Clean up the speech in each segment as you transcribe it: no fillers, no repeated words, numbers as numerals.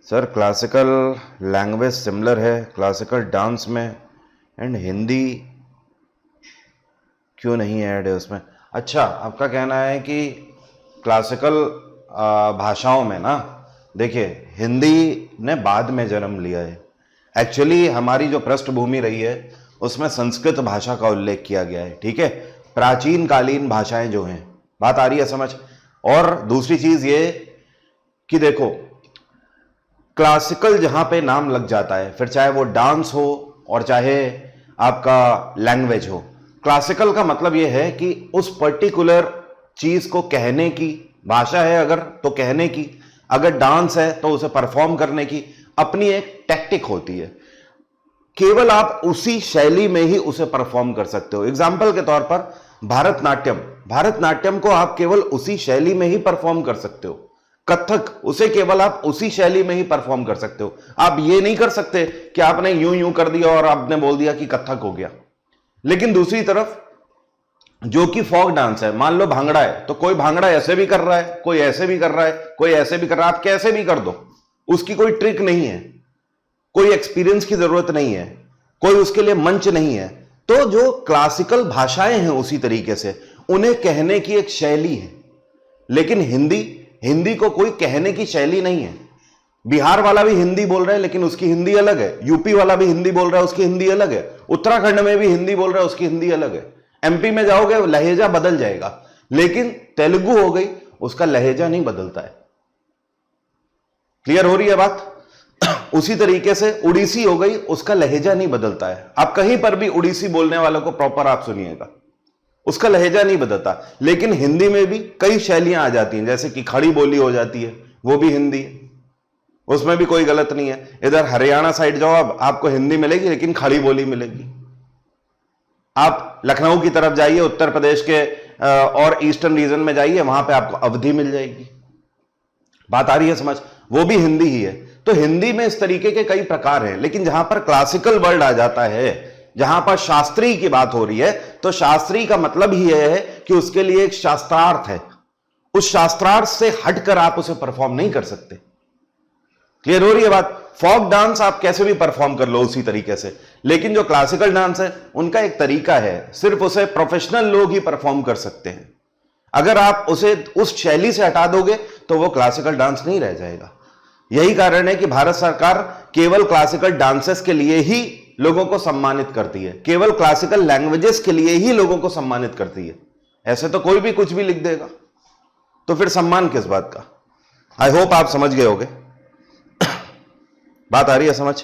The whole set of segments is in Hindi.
सर क्लासिकल लैंग्वेज सिमिलर है क्लासिकल डांस में एंड हिंदी क्यों नहीं ऐड है उसमें। अच्छा, आपका कहना है कि क्लासिकल भाषाओं में ना, देखिए हिंदी ने बाद में जन्म लिया है। एक्चुअली हमारी जो पृष्ठभूमि रही है उसमें संस्कृत भाषा का उल्लेख किया गया है, ठीक है, प्राचीन कालीन भाषाएं जो हैं। बात आ रही है समझ। और दूसरी चीज ये कि देखो, क्लासिकल जहां पे नाम लग जाता है, फिर चाहे वो डांस हो और चाहे आपका लैंग्वेज हो, क्लासिकल का मतलब यह है कि उस पर्टिकुलर चीज को कहने की भाषा है, अगर तो कहने की, अगर डांस है तो उसे परफॉर्म करने की अपनी एक टैक्टिक होती है। केवल आप उसी शैली में ही उसे परफॉर्म कर सकते हो। एग्जाम्पल के तौर पर भारतनाट्यम को आप केवल उसी शैली में ही परफॉर्म कर सकते हो। कथक, उसे केवल आप उसी शैली में ही परफॉर्म कर सकते हो। आप ये नहीं कर सकते कि आपने यूं यूं कर दिया और आपने बोल दिया कि कथक हो गया। लेकिन दूसरी तरफ जो कि फोक डांस है, मान लो भांगड़ा है, तो कोई भांगड़ा ऐसे भी कर रहा है, कोई ऐसे भी कर रहा है, कोई ऐसे भी कर रहा है, आप कैसे भी कर दो, उसकी कोई ट्रिक नहीं है, कोई एक्सपीरियंस की जरूरत नहीं है, कोई उसके लिए मंच नहीं है। तो जो क्लासिकल भाषाएं हैं उसी तरीके से उन्हें कहने की एक शैली है। लेकिन हिंदी को कोई कहने की शैली नहीं है। बिहार वाला भी हिंदी बोल रहा है लेकिन उसकी हिंदी अलग है, यूपी वाला भी हिंदी बोल रहा है उसकी हिंदी अलग है, उत्तराखंड में भी हिंदी बोल रहा है उसकी हिंदी अलग है, एमपी में जाओगे लहजा बदल जाएगा। लेकिन तेलुगु हो गई, उसका लहजा नहीं बदलता है। क्लियर हो रही है बात? उसी तरीके से उड़ीसी हो गई, उसका लहजा नहीं बदलता है। आप कहीं पर भी उड़ीसी बोलने वालों को प्रॉपर आप सुनिएगा, उसका लहजा नहीं बदलता। लेकिन हिंदी में भी कई शैलियां आ जाती हैं, जैसे कि खड़ी बोली हो जाती है, वो भी हिंदी है, उसमें भी कोई गलत नहीं है। इधर हरियाणा साइड जाओ, अब आपको हिंदी मिलेगी लेकिन खड़ी बोली मिलेगी। आप लखनऊ की तरफ जाइए, उत्तर प्रदेश के और ईस्टर्न रीजन में जाइए, वहां पे आपको अवधी मिल जाएगी। बात आ रही है समझ? वो भी हिंदी ही है। तो हिंदी में इस तरीके के कई प्रकार हैं। लेकिन जहां पर क्लासिकल वर्ड आ जाता है, जहां पर शास्त्रीय की बात हो रही है, तो शास्त्रीय का मतलब ही यह है कि उसके लिए एक शास्त्रार्थ है। उस शास्त्रार्थ से हटकर आप उसे परफॉर्म नहीं कर सकते। क्लियर हो रही है बात? फोक डांस आप कैसे भी परफॉर्म कर लो उसी तरीके से, लेकिन जो क्लासिकल डांस है उनका एक तरीका है, सिर्फ उसे प्रोफेशनल लोग ही परफॉर्म कर सकते हैं। अगर आप उसे उस शैली से हटा दोगे तो वो क्लासिकल डांस नहीं रह जाएगा। यही कारण है कि भारत सरकार केवल क्लासिकल डांसेस के लिए ही लोगों को सम्मानित करती है, केवल क्लासिकल लैंग्वेजेस के लिए ही लोगों को सम्मानित करती है। ऐसे तो कोई भी कुछ भी लिख देगा, तो फिर सम्मान किस बात का? आई होप आप समझ गए होगे। बात आ रही है समझ?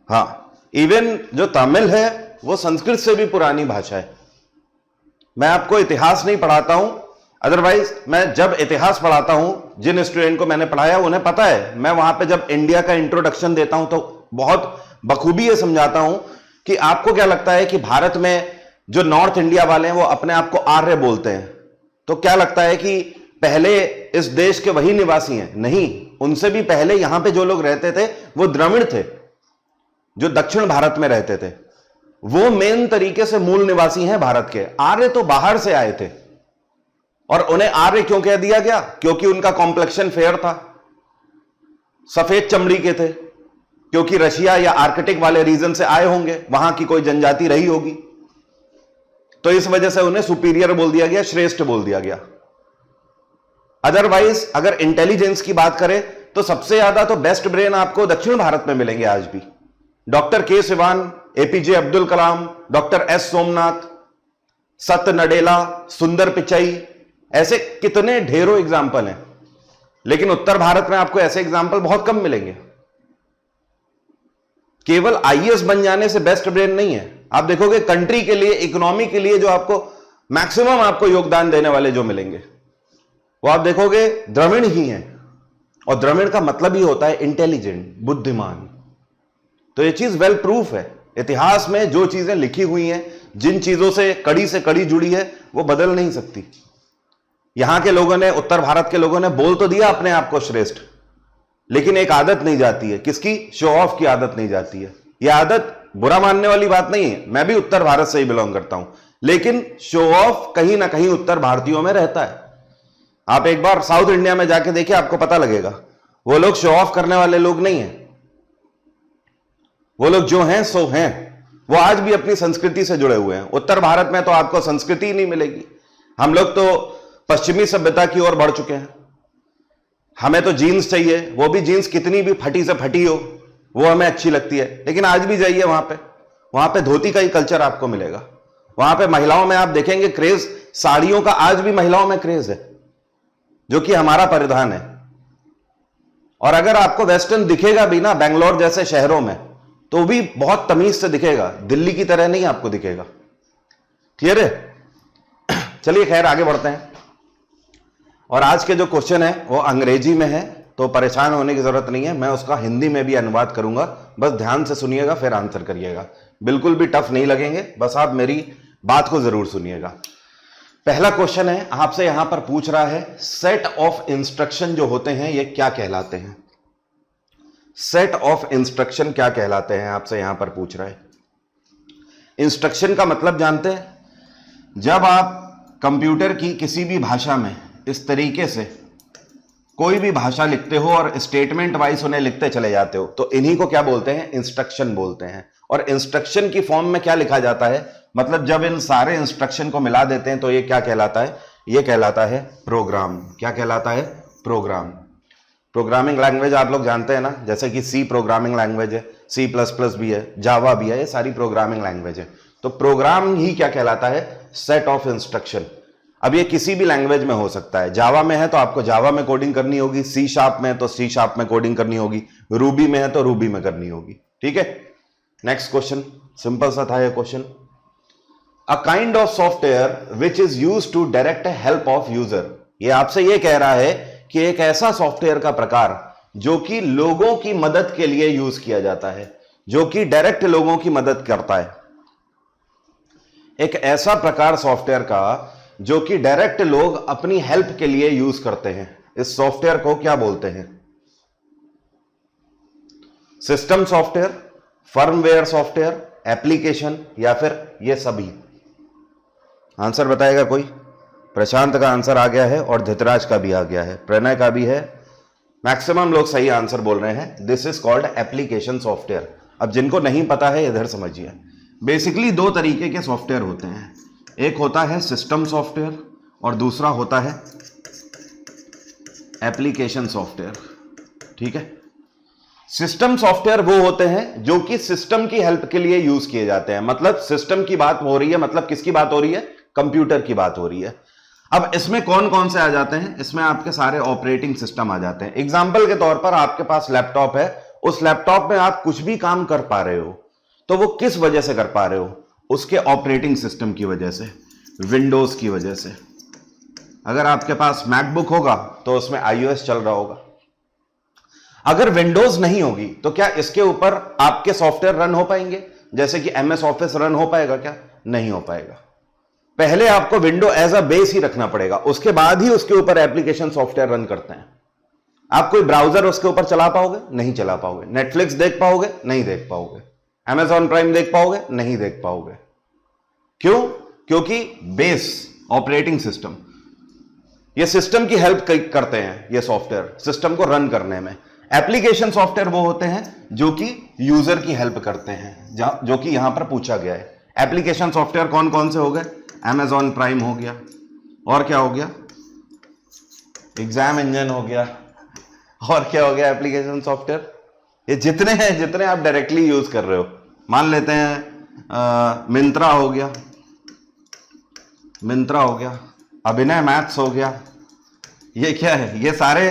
हाँ, इवन जो तमिल है वो संस्कृत से भी पुरानी भाषा है। मैं आपको इतिहास नहीं पढ़ाता हूं, अदरवाइज मैं जब इतिहास पढ़ाता हूं, जिन स्टूडेंट को मैंने पढ़ाया उन्हें पता है, मैं वहां पे जब इंडिया का इंट्रोडक्शन देता हूं तो बहुत बखूबी ये समझाता हूं कि आपको क्या लगता है कि भारत में जो नॉर्थ इंडिया वाले हैं वो अपने आप को आर्य बोलते हैं, तो क्या लगता है कि पहले इस देश के वही निवासी हैं? नहीं, उनसे भी पहले यहां पे जो लोग रहते थे वो द्रविड़ थे, जो दक्षिण भारत में रहते थे, वो मेन तरीके से मूल निवासी हैं भारत के। आर्य तो बाहर से आए थे। और उन्हें आर्य क्यों कह दिया गया? क्योंकि उनका कॉम्प्लेक्शन फेयर था, सफेद चमड़ी के थे, क्योंकि रशिया या आर्कटिक वाले रीजन से आए होंगे, वहां की कोई जनजाति रही होगी, तो इस वजह से उन्हें सुपीरियर बोल दिया गया, श्रेष्ठ बोल दिया गया। अदरवाइज अगर इंटेलिजेंस की बात करें तो सबसे ज्यादा तो बेस्ट ब्रेन आपको दक्षिण भारत में मिलेंगे आज भी। डॉक्टर के Siwan, APJ Abdul Kalam, doctor S Somnath, सत नडेला, सुंदर पिचाई, ऐसे कितने ढेरों एग्जाम्पल हैं। लेकिन उत्तर भारत में आपको ऐसे एग्जाम्पल बहुत कम मिलेंगे। केवल आईएएस बन जाने से बेस्ट ब्रेन नहीं है। आप देखोगे कंट्री के लिए, इकोनॉमी के लिए जो आपको मैक्सिमम आपको योगदान देने वाले जो मिलेंगे वो आप देखोगे द्रविड़ ही हैं। और द्रविड़ का मतलब ही होता है इंटेलिजेंट, बुद्धिमान। तो ये चीज वेल प्रूफ है। इतिहास में जो चीजें लिखी हुई हैं, जिन चीजों से कड़ी जुड़ी है, वो बदल नहीं सकती। यहां के लोगों ने, उत्तर भारत के लोगों ने बोल तो दिया अपने आप को श्रेष्ठ, लेकिन एक आदत नहीं जाती है। किसकी? शो ऑफ की आदत नहीं जाती है। यह आदत बुरा मानने वाली बात नहीं है, मैं भी उत्तर भारत से ही बिलोंग करता हूं, लेकिन शो ऑफ कहीं ना कहीं उत्तर भारतीयों में रहता है। आप एक बार साउथ इंडिया में जाके देखिए, आपको पता लगेगा वो लोग शो ऑफ करने वाले लोग नहीं हैं। वो लोग जो हैं सो हैं। वो आज भी अपनी संस्कृति से जुड़े हुए हैं। उत्तर भारत में तो आपको संस्कृति ही नहीं मिलेगी। हम लोग तो पश्चिमी सभ्यता की ओर बढ़ चुके हैं। हमें तो जीन्स चाहिए, वो भी जीन्स कितनी भी फटी से फटी हो, वो हमें अच्छी लगती है। लेकिन आज भी जाइए वहां पे धोती का ही कल्चर आपको मिलेगा। वहां पे महिलाओं में आप देखेंगे क्रेज, साड़ियों का आज भी महिलाओं में क्रेज है, जो कि हमारा परिधान है। और अगर आपको वेस्टर्न दिखेगा भी ना बेंगलोर जैसे शहरों में, तो भी बहुत तमीज से दिखेगा, दिल्ली की तरह नहीं आपको दिखेगा। क्लियर है? चलिए खैर आगे बढ़ते हैं। और आज के जो क्वेश्चन है वो अंग्रेजी में है, तो परेशान होने की जरूरत नहीं है। मैं उसका हिंदी में भी अनुवाद करूंगा, बस ध्यान से सुनिएगा फिर आंसर करिएगा। बिल्कुल भी टफ नहीं लगेंगे, बस आप मेरी बात को जरूर सुनिएगा। पहला क्वेश्चन है, आपसे यहां पर पूछ रहा है सेट ऑफ इंस्ट्रक्शन जो होते हैं ये क्या कहलाते हैं। सेट ऑफ इंस्ट्रक्शन क्या कहलाते हैं, आपसे यहां पर पूछ रहा है। इंस्ट्रक्शन का मतलब जानते हैं? जब आप कंप्यूटर की किसी भी भाषा में इस तरीके से कोई भी भाषा लिखते हो और स्टेटमेंट वाइज उन्हें लिखते चले जाते हो, तो इन्हीं को क्या बोलते हैं? इंस्ट्रक्शन बोलते हैं। और इंस्ट्रक्शन की फॉर्म में क्या लिखा जाता है, मतलब जब इन सारे इंस्ट्रक्शन को मिला देते हैं तो ये क्या कहलाता है? ये कहलाता है प्रोग्राम। क्या कहलाता है? प्रोग्राम। प्रोग्रामिंग लैंग्वेज आप लोग जानते हैं ना, जैसे कि सी प्रोग्रामिंग लैंग्वेज है, C++ भी है, जावा भी है, ये सारी प्रोग्रामिंग लैंग्वेज है। तो प्रोग्राम ही क्या कहलाता है? Set of instruction. अब ये किसी भी लैंग्वेज में हो सकता है। जावा में है तो आपको जावा में कोडिंग करनी होगी, C# में है तो C# में कोडिंग करनी होगी, रूबी में है तो रूबी में करनी होगी। ठीक है, नेक्स्ट क्वेश्चन, सिंपल सा था ये क्वेश्चन। A kind of software which is used to direct help of user. ये आपसे ये कह रहा है कि एक ऐसा सॉफ्टवेयर का प्रकार जो कि लोगों की मदद के लिए यूज किया जाता है, जो कि डायरेक्ट लोगों की मदद करता है। एक ऐसा प्रकार सॉफ्टवेयर का जो कि डायरेक्ट लोग अपनी हेल्प के लिए यूज करते हैं, इस सॉफ्टवेयर को क्या बोलते हैं? System software, firmware software, application, या फिर ये सभी? आंसर बताएगा कोई? प्रशांत का आंसर आ गया है और धितराज का भी आ गया है, प्रणय का भी है। मैक्सिमम लोग सही आंसर बोल रहे हैं। This is called application software. अब जिनको नहीं पता है इधर समझिए। बेसिकली दो तरीके के सॉफ्टवेयर होते हैं, एक होता है सिस्टम सॉफ्टवेयर और दूसरा होता है एप्लीकेशन सॉफ्टवेयर। ठीक है, सिस्टम सॉफ्टवेयर वो होते हैं जो कि सिस्टम की हेल्प के लिए यूज किए जाते हैं। मतलब सिस्टम की बात हो रही है, मतलब किसकी बात हो रही है? कंप्यूटर की बात हो रही है। अब इसमें कौन कौन से आ जाते हैं? इसमें आपके सारे ऑपरेटिंग सिस्टम आ जाते हैं। एग्जाम्पल के तौर पर आपके पास लैपटॉप है, उस लैपटॉप में आप कुछ भी काम कर पा रहे हो, तो वो किस वजह से कर पा रहे हो? उसके ऑपरेटिंग सिस्टम की वजह से, विंडोज की वजह से। अगर आपके पास मैकबुक होगा तो उसमें iOS चल रहा होगा। अगर विंडोज नहीं होगी तो क्या इसके ऊपर आपके सॉफ्टवेयर रन हो पाएंगे? जैसे कि MS ऑफिस रन हो पाएगा क्या? नहीं हो पाएगा। पहले आपको विंडो एज अ बेस ही रखना पड़ेगा, उसके बाद ही उसके ऊपर एप्लीकेशन सॉफ्टवेयर रन करते हैं। आप कोई ब्राउजर उसके ऊपर चला पाओगे? नहीं चला पाओगे। नेटफ्लिक्स देख पाओगे? नहीं देख पाओगे। Amazon प्राइम देख पाओगे? नहीं देख पाओगे। क्यों? क्योंकि बेस, ऑपरेटिंग सिस्टम, ये सिस्टम की हेल्प करते हैं, ये सॉफ्टवेयर सिस्टम को रन करने में। एप्लीकेशन सॉफ्टवेयर वो होते हैं जो कि यूजर की हेल्प करते हैं, जो कि यहां पर पूछा गया है। एप्लीकेशन सॉफ्टवेयर कौन कौन से हो गए? Amazon प्राइम हो गया, और क्या हो गया? एग्जाम इंजन हो गया, और क्या हो गया? Application software. ये जितने हैं, जितने आप डायरेक्टली यूज कर रहे हो, मान लेते हैं मिंत्रा हो गया, मिंत्रा हो गया, अभिनय मैथ्स हो गया। ये क्या है? ये सारे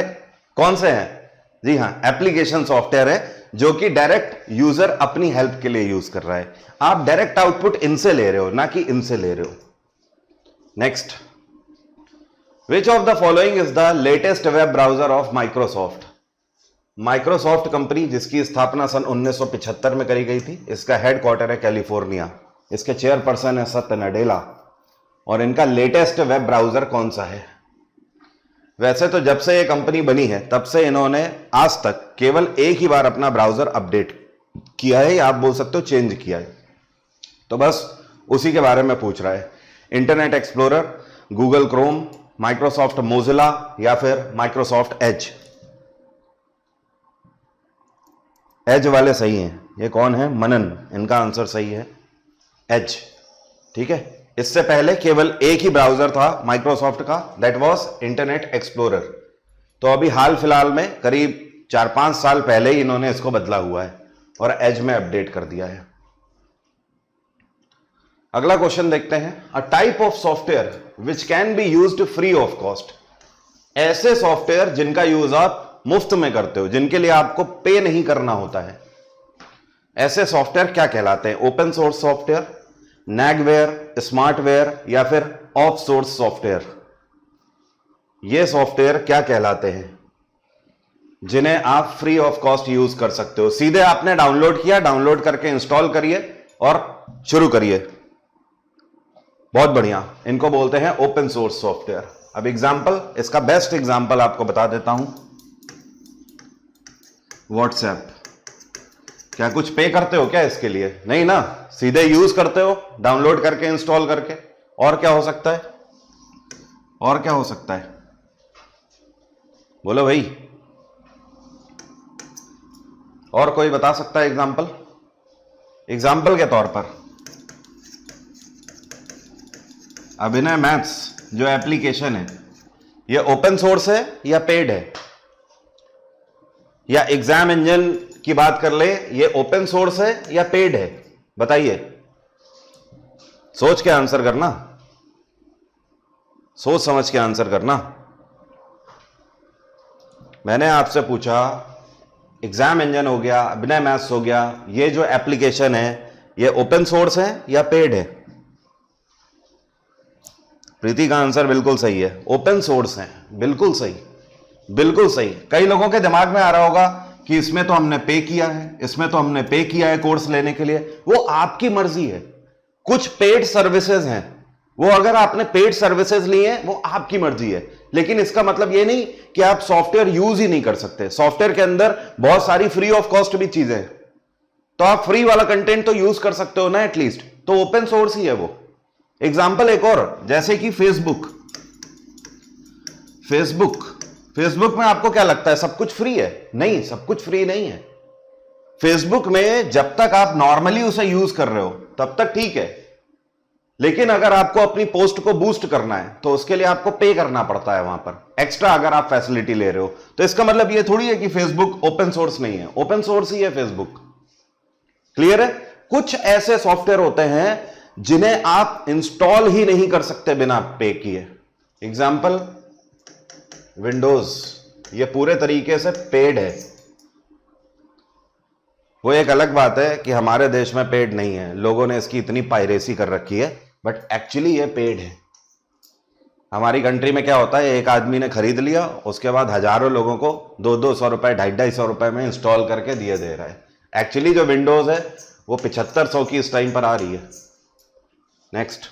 कौन से हैं? जी हां, एप्लीकेशन सॉफ्टवेयर है जो कि डायरेक्ट यूजर अपनी हेल्प के लिए यूज कर रहा है। आप डायरेक्ट आउटपुट इनसे ले रहे हो, ना कि इनसे ले रहे हो। Next, which of the following is the latest web browser of Microsoft? Microsoft company जिसकी स्थापना सन 1975 में करी गई थी, इसका हेडक्वार्टर है कैलिफोर्निया, इसके चेयरपर्सन है सत्य नडेला, और इनका लेटेस्ट वेब ब्राउजर कौन सा है? वैसे तो जब से ये कंपनी बनी है तब से इन्होंने आज तक केवल एक ही बार अपना ब्राउजर अपडेट किया है, या आप बोल सकते हो चेंज किया है, तो बस उसी के बारे में पूछ रहा है। Internet explorer, Google Chrome, Microsoft Mozilla, या फिर माइक्रोसॉफ्ट एज? एज वाले सही हैं। ये कौन है? मनन, इनका आंसर सही है एज। ठीक है, इससे पहले केवल एक ही ब्राउजर था माइक्रोसॉफ्ट का, दैट वाज इंटरनेट एक्सप्लोरर। तो अभी हाल फिलहाल में करीब 4-5 साल पहले ही इन्होंने इसको बदला हुआ है और एज में अपडेट कर दिया है। अगला क्वेश्चन देखते हैं। A type of software which can be used free of cost. ऐसे सॉफ्टवेयर जिनका यूज आप मुफ्त में करते हो, जिनके लिए आपको पे नहीं करना होता है, ऐसे सॉफ्टवेयर क्या कहलाते हैं? ओपन सोर्स सॉफ्टवेयर, नैगवेयर, स्मार्टवेयर या फिर ऑफ सोर्स सॉफ्टवेयर। ये सॉफ्टवेयर क्या कहलाते हैं जिन्हें आप फ्री ऑफ कॉस्ट यूज कर सकते हो? सीधे आपने डाउनलोड किया, डाउनलोड करके इंस्टॉल करिए और शुरू करिए। बहुत बढ़िया, इनको बोलते हैं ओपन सोर्स सॉफ्टवेयर। अब एग्जांपल, इसका बेस्ट एग्जांपल आपको बता देता हूं। व्हाट्सएप, क्या कुछ पे करते हो क्या इसके लिए? नहीं ना, सीधे यूज करते हो डाउनलोड करके, इंस्टॉल करके। और क्या हो सकता है? और क्या हो सकता है? बोलो भाई, और कोई बता सकता है एग्जांपल? एग्जांपल के तौर पर अभिनय मैथ्स जो एप्लीकेशन है, ये ओपन सोर्स है या पेड है? या एग्जाम इंजन की बात कर ले, ये ओपन सोर्स है या पेड है? बताइए, सोच के आंसर करना, सोच समझ के आंसर करना। मैंने आपसे पूछा, एग्जाम इंजन हो गया, अभिनय मैथ्स हो गया, ये जो एप्लीकेशन है ये ओपन सोर्स है या पेड है? प्रीति का आंसर बिल्कुल सही है, ओपन सोर्स है। बिल्कुल सही, बिल्कुल सही। कई लोगों के दिमाग में आ रहा होगा कि इसमें तो हमने पे किया है, इसमें तो हमने पे किया है कोर्स लेने के लिए। वो आपकी मर्जी है। कुछ पेड सर्विसेज हैं, वो अगर आपने पेड सर्विसेज ली है वो आपकी मर्जी है, लेकिन इसका मतलब ये नहीं कि आप सॉफ्टवेयर यूज ही नहीं कर सकते। सॉफ्टवेयर के अंदर बहुत सारी फ्री ऑफ कॉस्ट भी चीजें हैं, तो आप फ्री वाला कंटेंट तो यूज कर सकते हो ना एटलीस्ट, तो ओपन सोर्स ही है वो। एग्जाम्पल एक और, जैसे कि फेसबुक। फेसबुक में आपको क्या लगता है सब कुछ फ्री है? नहीं, सब कुछ फ्री नहीं है। फेसबुक में जब तक आप नॉर्मली उसे यूज कर रहे हो तब तक ठीक है, लेकिन अगर आपको अपनी पोस्ट को बूस्ट करना है तो उसके लिए आपको पे करना पड़ता है वहां पर एक्स्ट्रा, अगर आप फैसिलिटी ले रहे हो। तो इसका मतलब ये थोड़ी है कि फेसबुक ओपन सोर्स नहीं है, ओपन सोर्स ही है फेसबुक। क्लियर है? कुछ ऐसे सॉफ्टवेयर होते हैं जिन्हें आप इंस्टॉल ही नहीं कर सकते बिना पे किए। एग्जाम्पल, विंडोज, ये पूरे तरीके से पेड है। वो एक अलग बात है कि हमारे देश में पेड नहीं है, लोगों ने इसकी इतनी पायरेसी कर रखी है, बट एक्चुअली ये पेड है। हमारी कंट्री में क्या होता है, एक आदमी ने खरीद लिया, उसके बाद हजारों लोगों को 200-200 रुपए, 250-250 रुपए में इंस्टॉल करके दिए दे रहा है। एक्चुअली जो विंडोज है वो 7500 की इस टाइम पर आ रही है। Next,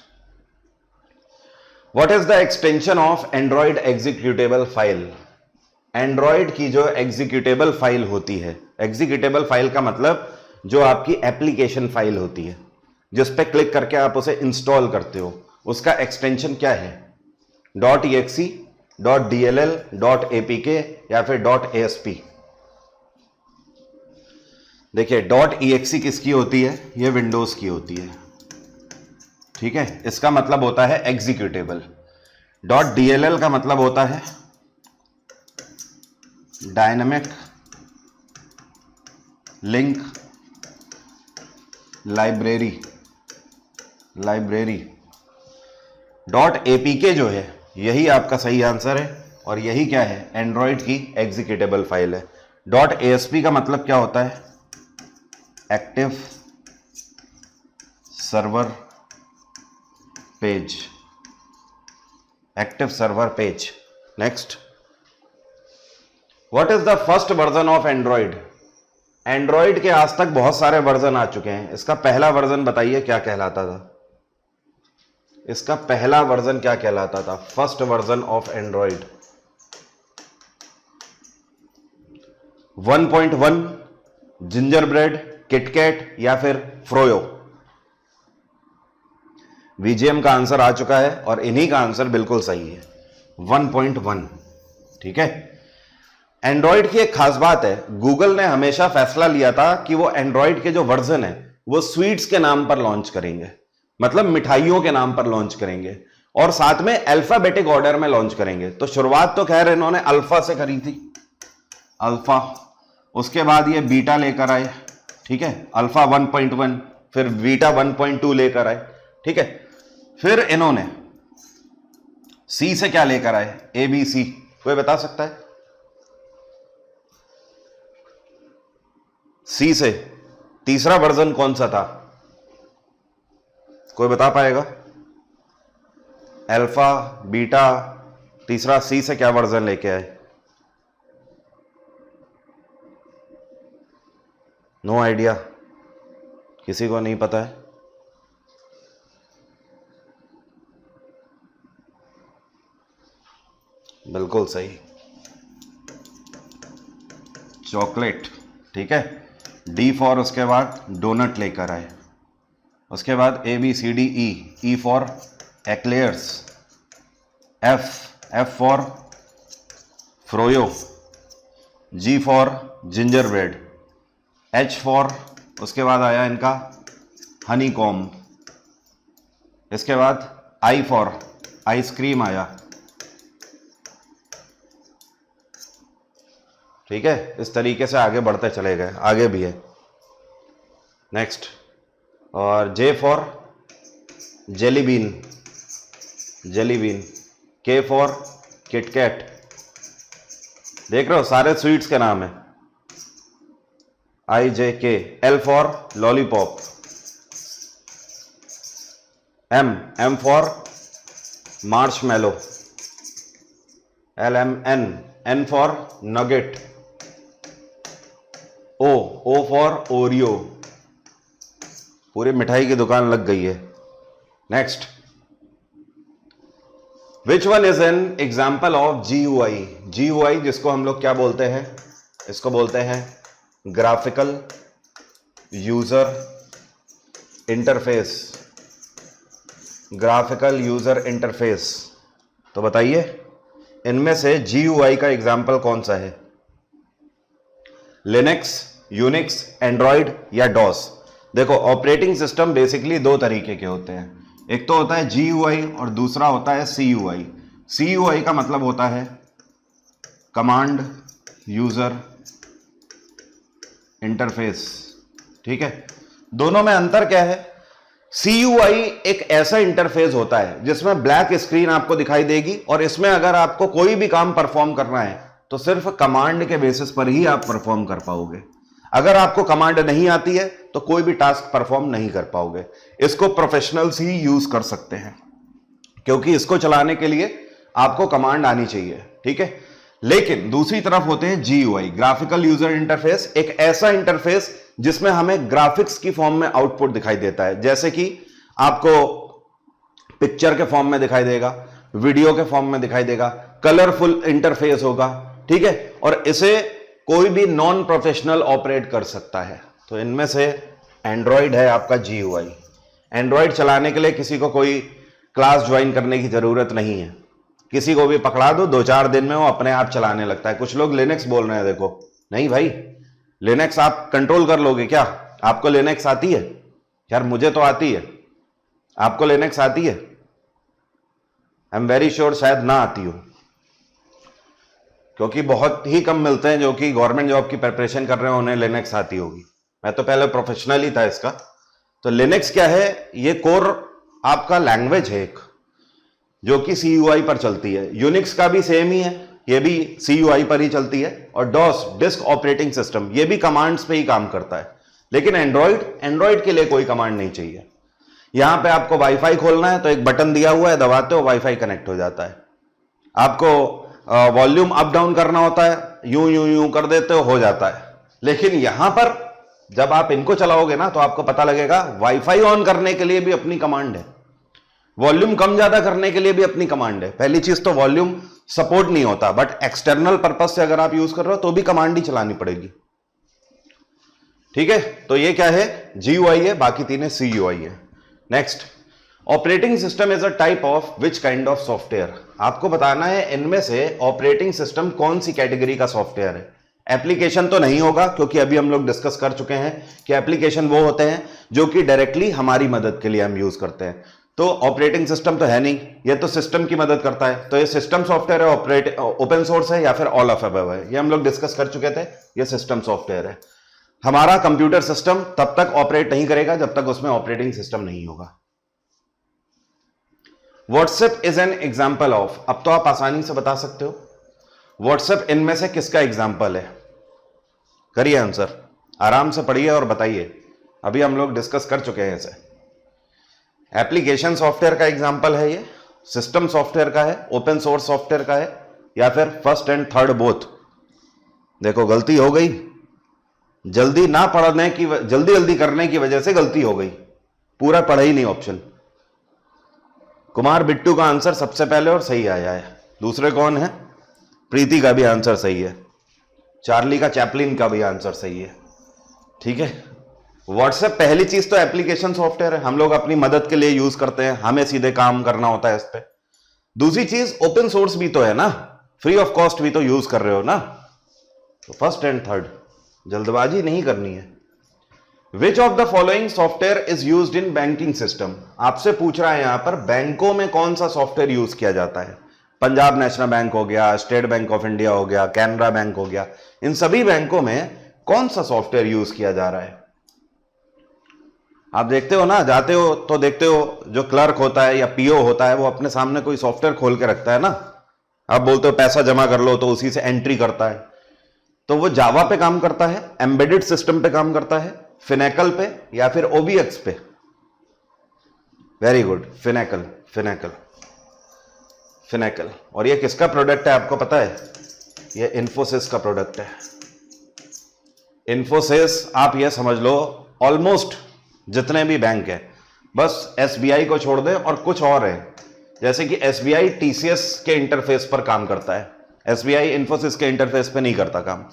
what is the extension of Android executable file? Android की जो एग्जीक्यूटेबल फाइल होती है, एग्जीक्यूटेबल फाइल का मतलब जो आपकी एप्लीकेशन फाइल होती है जिस पे क्लिक करके आप उसे इंस्टॉल करते हो, उसका एक्सटेंशन क्या है? .exe, .dll, .apk या फिर .asp? देखिए, .exe किसकी होती है? ये विंडोज की होती है। ठीक है, इसका मतलब होता है एग्जीक्यूटेबल। .dll का मतलब होता है डायनेमिक लिंक लाइब्रेरी। .apk जो है यही आपका सही आंसर है, और यही क्या है? एंड्रॉइड की एग्जीक्यूटेबल फाइल है। .asp का मतलब क्या होता है? Active server page, active server page. Next, what is the first version of Android? Android के आज तक बहुत सारे वर्जन आ चुके हैं, इसका पहला वर्जन बताइए क्या कहलाता था? इसका पहला वर्जन क्या कहलाता था? First version of Android 1.1, gingerbread, KitKat या फिर फ्रोयो? VGM का आंसर आ चुका है और इन्हीं का आंसर बिल्कुल सही है, 1.1। ठीक है, एंड्रॉइड की एक खास बात है, गूगल ने हमेशा फैसला लिया था कि वो एंड्रॉइड के जो वर्जन है वो स्वीट्स के नाम पर लॉन्च करेंगे, मतलब मिठाइयों के नाम पर लॉन्च करेंगे, और साथ में अल्फाबेटिक ऑर्डर में लॉन्च करेंगे। तो शुरुआत तो खैर इन्होंने अल्फा से करी थी, अल्फा, उसके बाद ये बीटा लेकर आए, ठीक है, अल्फा 1.1, फिर बीटा 1.2 लेकर आए, ठीक है, फिर इन्होंने सी से क्या लेकर आए, ए बी सी, कोई बता सकता है? सी से तीसरा वर्जन कौन सा था, कोई बता पाएगा? अल्फा, बीटा, तीसरा सी से क्या वर्जन लेके आए? नो आइडिया, किसी को नहीं पता है? बिल्कुल सही, चॉकलेट, ठीक है। डी फॉर उसके बाद डोनट लेकर आए, उसके बाद A B C D E for eclairs, F for froyo, G for gingerbread, H for उसके बाद आया इनका हनी कॉम्ब, इसके बाद आई फॉर आइसक्रीम आया, ठीक है। इस तरीके से आगे बढ़ते चले गए, आगे भी है नेक्स्ट, और जे फॉर जेली बीन, के फॉर किटकैट, देख रहे हो सारे स्वीट्स के नाम है, I J K, L for lollipop, M for marshmallow, N for nougat, O for Oreo, पूरी मिठाई की दुकान लग गई है। Next, which one is an example of GUI? GUI जिसको हम लोग क्या बोलते हैं, इसको बोलते हैं graphical user interface, graphical user interface. तो बताइए इनमें से GUI का एग्जाम्पल कौन सा है? लिनक्स, यूनिक्स, एंड्रॉइड या डॉस? देखो ऑपरेटिंग सिस्टम बेसिकली दो तरीके के होते हैं, एक तो होता है GUI और दूसरा होता है CUI। CUI का मतलब होता है कमांड यूजर इंटरफेस, ठीक है। दोनों में अंतर क्या है? CUI एक ऐसा इंटरफेस होता है जिसमें ब्लैक स्क्रीन आपको दिखाई देगी, और इसमें अगर आपको कोई भी काम परफॉर्म करना है तो सिर्फ कमांड के बेसिस पर ही आप परफॉर्म कर पाओगे। अगर आपको कमांड नहीं आती है तो कोई भी टास्क परफॉर्म नहीं कर पाओगे। इसको प्रोफेशनल्स ही यूज कर सकते हैं, क्योंकि इसको चलाने के लिए आपको कमांड आनी चाहिए, ठीक है। लेकिन दूसरी तरफ होते हैं GUI, ग्राफिकल यूजर इंटरफेस, एक ऐसा इंटरफेस जिसमें हमें ग्राफिक्स की फॉर्म में आउटपुट दिखाई देता है, जैसे कि आपको पिक्चर के फॉर्म में दिखाई देगा, वीडियो के फॉर्म में दिखाई देगा, कलरफुल इंटरफेस होगा, ठीक है, और इसे कोई भी नॉन प्रोफेशनल ऑपरेट कर सकता है। तो इनमें से एंड्रॉइड है आपका GUI। एंड्रॉइड चलाने के लिए किसी को कोई क्लास ज्वाइन करने की जरूरत नहीं है, किसी को भी पकड़ा दो 2-4 दिन में वो अपने आप चलाने लगता है। कुछ लोग लिनक्स बोल रहे हैं, देखो नहीं भाई, लिनक्स आप कंट्रोल कर लोगे क्या? आपको लिनक्स आती है? यार मुझे तो आती है, आपको लिनक्स आती है? आई एम वेरी श्योर शायद ना आती हो, क्योंकि बहुत ही कम मिलते हैं जो कि गवर्नमेंट जॉब की प्रिपरेशन कर रहे हैं उन्हें लिनक्स आती होगी। मैं तो पहले प्रोफेशनल ही था इसका। तो लिनक्स क्या है? ये कोर आपका लैंग्वेज है एक, जो कि CUI पर चलती है। यूनिक्स का भी सेम ही है, ये भी CUI पर ही चलती है। और डॉस, डिस्क ऑपरेटिंग सिस्टम, ये भी कमांड्स पे ही काम करता है। लेकिन एंड्रॉइड के लिए कोई कमांड नहीं चाहिए। यहां पे आपको वाईफाई खोलना है तो एक बटन दिया हुआ है, दबाते हो वाईफाई कनेक्ट हो जाता है। आपको वॉल्यूम अप डाउन करना होता है, यूं कर देते हो जाता है। लेकिन यहां पर जब आप इनको चलाओगे ना तो आपको पता लगेगा वाईफाई ऑन करने के लिए भी अपनी कमांड है, वॉल्यूम कम ज्यादा करने के लिए भी अपनी कमांड है। पहली चीज तो वॉल्यूम सपोर्ट नहीं होता, बट एक्सटर्नल पर्पज से अगर आप यूज कर रहे हो तो भी कमांड ही चलानी पड़ेगी, ठीक है। तो ये क्या है? GUI है, बाकी तीन CUI है। Next, operating system is a type of which kind of software. आपको बताना है इनमें से ऑपरेटिंग सिस्टम कौन सी कैटेगरी का सॉफ्टवेयर है। एप्लीकेशन तो नहीं होगा, क्योंकि अभी हम लोग डिस्कस कर चुके हैं कि एप्लीकेशन वो होते हैं जो कि डायरेक्टली हमारी मदद के लिए हम यूज करते हैं। तो ऑपरेटिंग सिस्टम तो है नहीं, ये तो सिस्टम की मदद करता है। तो ये सिस्टम सॉफ्टवेयर है, ओपन सोर्स है या फिर ऑल ऑफ अबव है, ये हम लोग डिस्कस कर चुके थे। ये सिस्टम सॉफ्टवेयर है। हमारा कंप्यूटर सिस्टम तब तक ऑपरेट नहीं करेगा जब तक उसमें ऑपरेटिंग सिस्टम नहीं होगा। WhatsApp is an example of, अब तो आप आसानी से बता सकते हो व्हाट्सएप इनमें से किसका एग्जाम्पल है। करिए आंसर, आराम से पढ़िए और बताइए। अभी हम लोग डिस्कस कर चुके हैं इसे। एप्लीकेशन सॉफ्टवेयर का एग्जाम्पल है ये, सिस्टम सॉफ्टवेयर का है, ओपन सोर्स सॉफ्टवेयर का है, या फिर फर्स्ट एंड थर्ड बोथ। देखो गलती हो गई, जल्दी ना पढ़ने की, जल्दी करने की वजह से गलती हो गई, पूरा पढ़ा ही नहीं ऑप्शन। कुमार बिट्टू का आंसर सबसे पहले और सही आया है। दूसरे कौन है? प्रीति का भी आंसर सही है, चार्ली का, चैपलिन का भी आंसर सही है। ठीक है, व्हाट्सएप पहली चीज तो एप्लीकेशन सॉफ्टवेयर है, हम लोग अपनी मदद के लिए यूज करते हैं, हमें सीधे काम करना होता है इस पे। दूसरी चीज ओपन सोर्स भी तो है ना, फ्री ऑफ कॉस्ट भी तो यूज कर रहे हो ना। तो फर्स्ट एंड थर्ड, जल्दबाजी नहीं करनी है। विच of the following software is used in banking system. आपसे पूछ रहा है यहां पर बैंकों में कौन सा सॉफ्टवेयर यूज किया जाता है। पंजाब नेशनल बैंक हो गया, स्टेट बैंक ऑफ इंडिया हो गया, कैनरा बैंक हो गया, इन सभी बैंकों में कौन सा सॉफ्टवेयर यूज किया जा रहा है। आप देखते हो ना, जाते हो तो देखते हो जो क्लर्क होता है या पीओ होता है वो अपने सामने कोई सॉफ्टवेयर खोल के रखता है ना। आप बोलते हो पैसा जमा कर लो तो उसी से एंट्री करता है। तो वो जावा पे काम करता है, एम्बेडेड सिस्टम पे काम करता है, फिनेकल पे या फिर ओबीएक्स पे। Very good, Finacle, Finacle, Finacle. और ये किसका प्रोडक्ट है आपको पता है? ये इन्फोसिस का प्रोडक्ट है। इन्फोसिस, आप ये समझ लो ऑलमोस्ट जितने भी बैंक है, बस एसबीआई को छोड़ दें और कुछ और है, जैसे कि एसबीआई टीसीएस के इंटरफेस पर काम करता है, एसबीआई इन्फोसिस के इंटरफेस पे नहीं करता काम।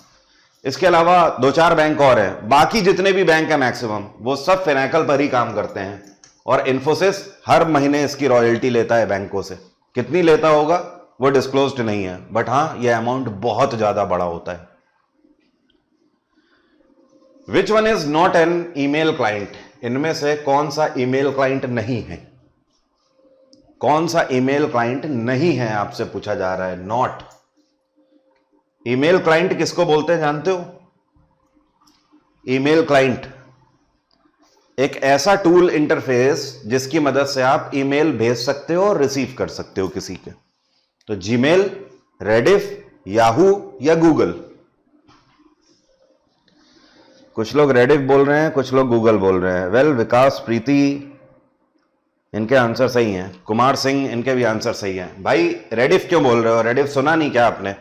इसके अलावा 2-4 बैंक और हैं, बाकी जितने भी बैंक है मैक्सिमम वो सब फिनेकल पर ही काम करते हैं। और इन्फोसिस हर महीने इसकी रॉयल्टी लेता है बैंकों से। कितनी लेता होगा वो डिस्क्लोज्ड नहीं है, बट हां ये अमाउंट बहुत ज्यादा बड़ा होता है। Which one is not an email client. इनमें से कौन सा ईमेल क्लाइंट नहीं है? कौन सा ईमेल क्लाइंट नहीं है आपसे पूछा जा रहा है। नॉट। ईमेल क्लाइंट किसको बोलते हैं जानते हो? ईमेल क्लाइंट एक ऐसा टूल इंटरफेस जिसकी मदद से आप ईमेल भेज सकते हो और रिसीव कर सकते हो किसी के। तो जीमेल, रेडिफ, याहू या गूगल। कुछ लोग रेडिफ बोल रहे हैं, कुछ लोग गूगल बोल रहे हैं। वेल, विकास, प्रीति, इनके आंसर सही हैं। कुमार सिंह, इनके भी आंसर सही हैं। भाई रेडिफ क्यों बोल रहे हो? रेडिफ सुना नहीं क्या आपने?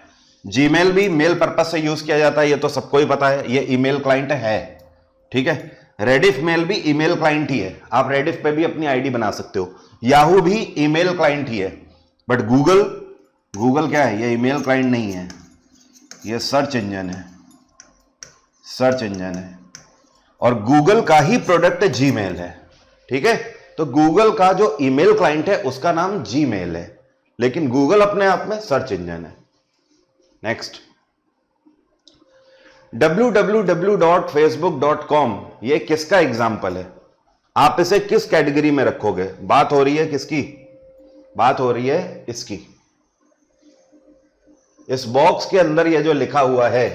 जीमेल भी मेल पर्पस से यूज किया जाता है, ये तो सबको ही पता है, ये ईमेल क्लाइंट है। ठीक है, रेडिफ मेल भी ईमेल क्लाइंट ही है, आप रेडिफ पे भी अपनी आईडी बना सकते हो। याहू भी ईमेल क्लाइंट ही है, बट गूगल, गूगल क्या है? ये ईमेल क्लाइंट नहीं है, ये सर्च इंजन है, सर्च इंजन है। और गूगल का ही प्रोडक्ट जीमेल है। ठीक है, तो गूगल का जो ईमेल क्लाइंट है उसका नाम जीमेल है, लेकिन गूगल अपने आप में सर्च इंजन है। नेक्स्ट, www.facebook.com, ये किसका एग्जाम्पल है? आप इसे किस कैटेगरी में रखोगे? बात हो रही है किसकी? बात हो रही है इसकी। इस बॉक्स के अंदर ये जो लिखा हुआ है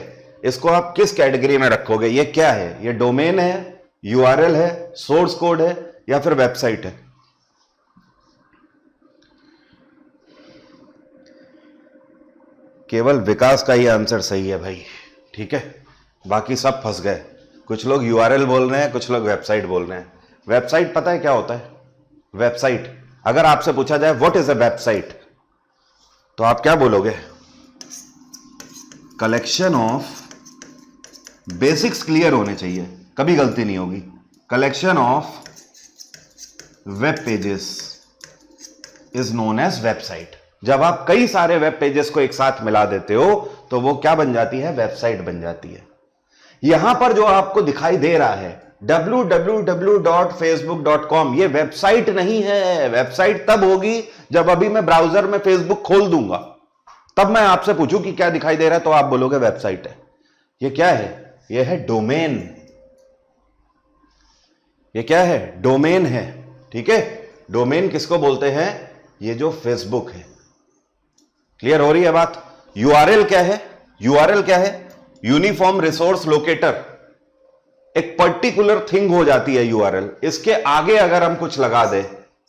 इसको आप किस कैटेगरी में रखोगे? ये क्या है? ये डोमेन है, यूआरएल है, सोर्स कोड है या फिर वेबसाइट है? केवल विकास का ही आंसर सही है भाई। ठीक है, बाकी सब फंस गए। कुछ लोग यूआरएल बोल रहे हैं, कुछ लोग वेबसाइट बोल रहे हैं। वेबसाइट पता है क्या होता है? वेबसाइट, अगर आपसे पूछा जाए व्हाट इज अ वेबसाइट, तो आप क्या बोलोगे? कलेक्शन ऑफ, बेसिक्स क्लियर होने चाहिए, कभी गलती नहीं होगी। Collection of web pages is known as website. जब आप कई सारे वेब पेजेस को एक साथ मिला देते हो तो वो क्या बन जाती है? वेबसाइट बन जाती है। यहां पर जो आपको दिखाई दे रहा है www.facebook.com ये वेबसाइट नहीं है। वेबसाइट तब होगी जब अभी मैं ब्राउजर में फेसबुक खोल दूंगा, तब मैं आपसे पूछूं कि क्या दिखाई दे रहा है, तो आप बोलोगे वेबसाइट है। ये क्या है? ये है डोमेन। ये क्या है? डोमेन है। ठीक है, डोमेन किसको बोलते हैं? ये जो फेसबुक है। क्लियर हो रही है बात? यूआरएल क्या है? यूआरएल क्या है? Uniform resource locator. एक पर्टिकुलर थिंग हो जाती है यूआरएल। इसके आगे अगर हम कुछ लगा दे,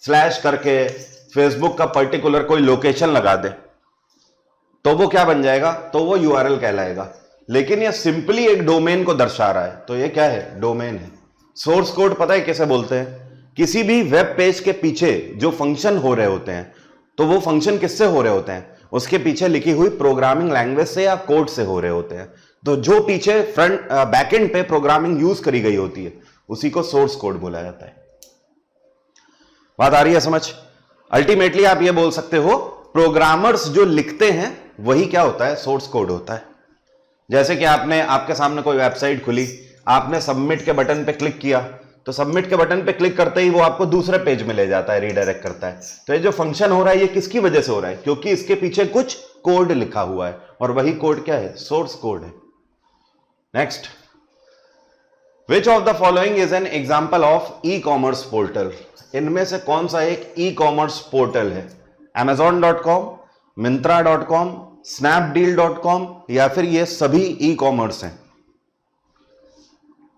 स्लैश करके फेसबुक का पर्टिकुलर कोई लोकेशन लगा दे, तो वो क्या बन जाएगा? तो वो यूआरएल कहलाएगा। लेकिन ये सिंपली एक डोमेन को दर्शा रहा है, तो ये क्या है? डोमेन है। सोर्स कोड पता है कैसे बोलते हैं? किसी भी वेब पेज के पीछे जो फंक्शन हो रहे होते हैं, तो वो फंक्शन किससे हो रहे होते हैं? उसके पीछे लिखी हुई प्रोग्रामिंग लैंग्वेज से या कोड से हो रहे होते हैं। तो जो पीछे फ्रंट बैकएंड पे प्रोग्रामिंग यूज करी गई होती है, उसी को सोर्स कोड बोला जाता है। बात आ रही है समझ? अल्टीमेटली आप ये बोल सकते हो, प्रोग्रामर्स जो लिखते हैं वही क्या होता है? सोर्स कोड होता है। जैसे कि आपके सामने कोई वेबसाइट खुली, आपने सबमिट के बटन पे क्लिक किया, तो सबमिट के बटन पे क्लिक करते ही वो आपको दूसरे पेज में ले जाता है, रीडायरेक्ट करता है। तो ये जो फंक्शन हो रहा है, ये किसकी वजह से हो रहा है? क्योंकि इसके पीछे कुछ कोड लिखा हुआ है, और वही कोड क्या है? सोर्स कोड है। Next, which of the following is an example of e commerce portal? इनमें से कौन सा एक ई कॉमर्स पोर्टल है? amazon.com, myntra.com, snapdeal.com, या फिर ये सभी ई कॉमर्स हैं?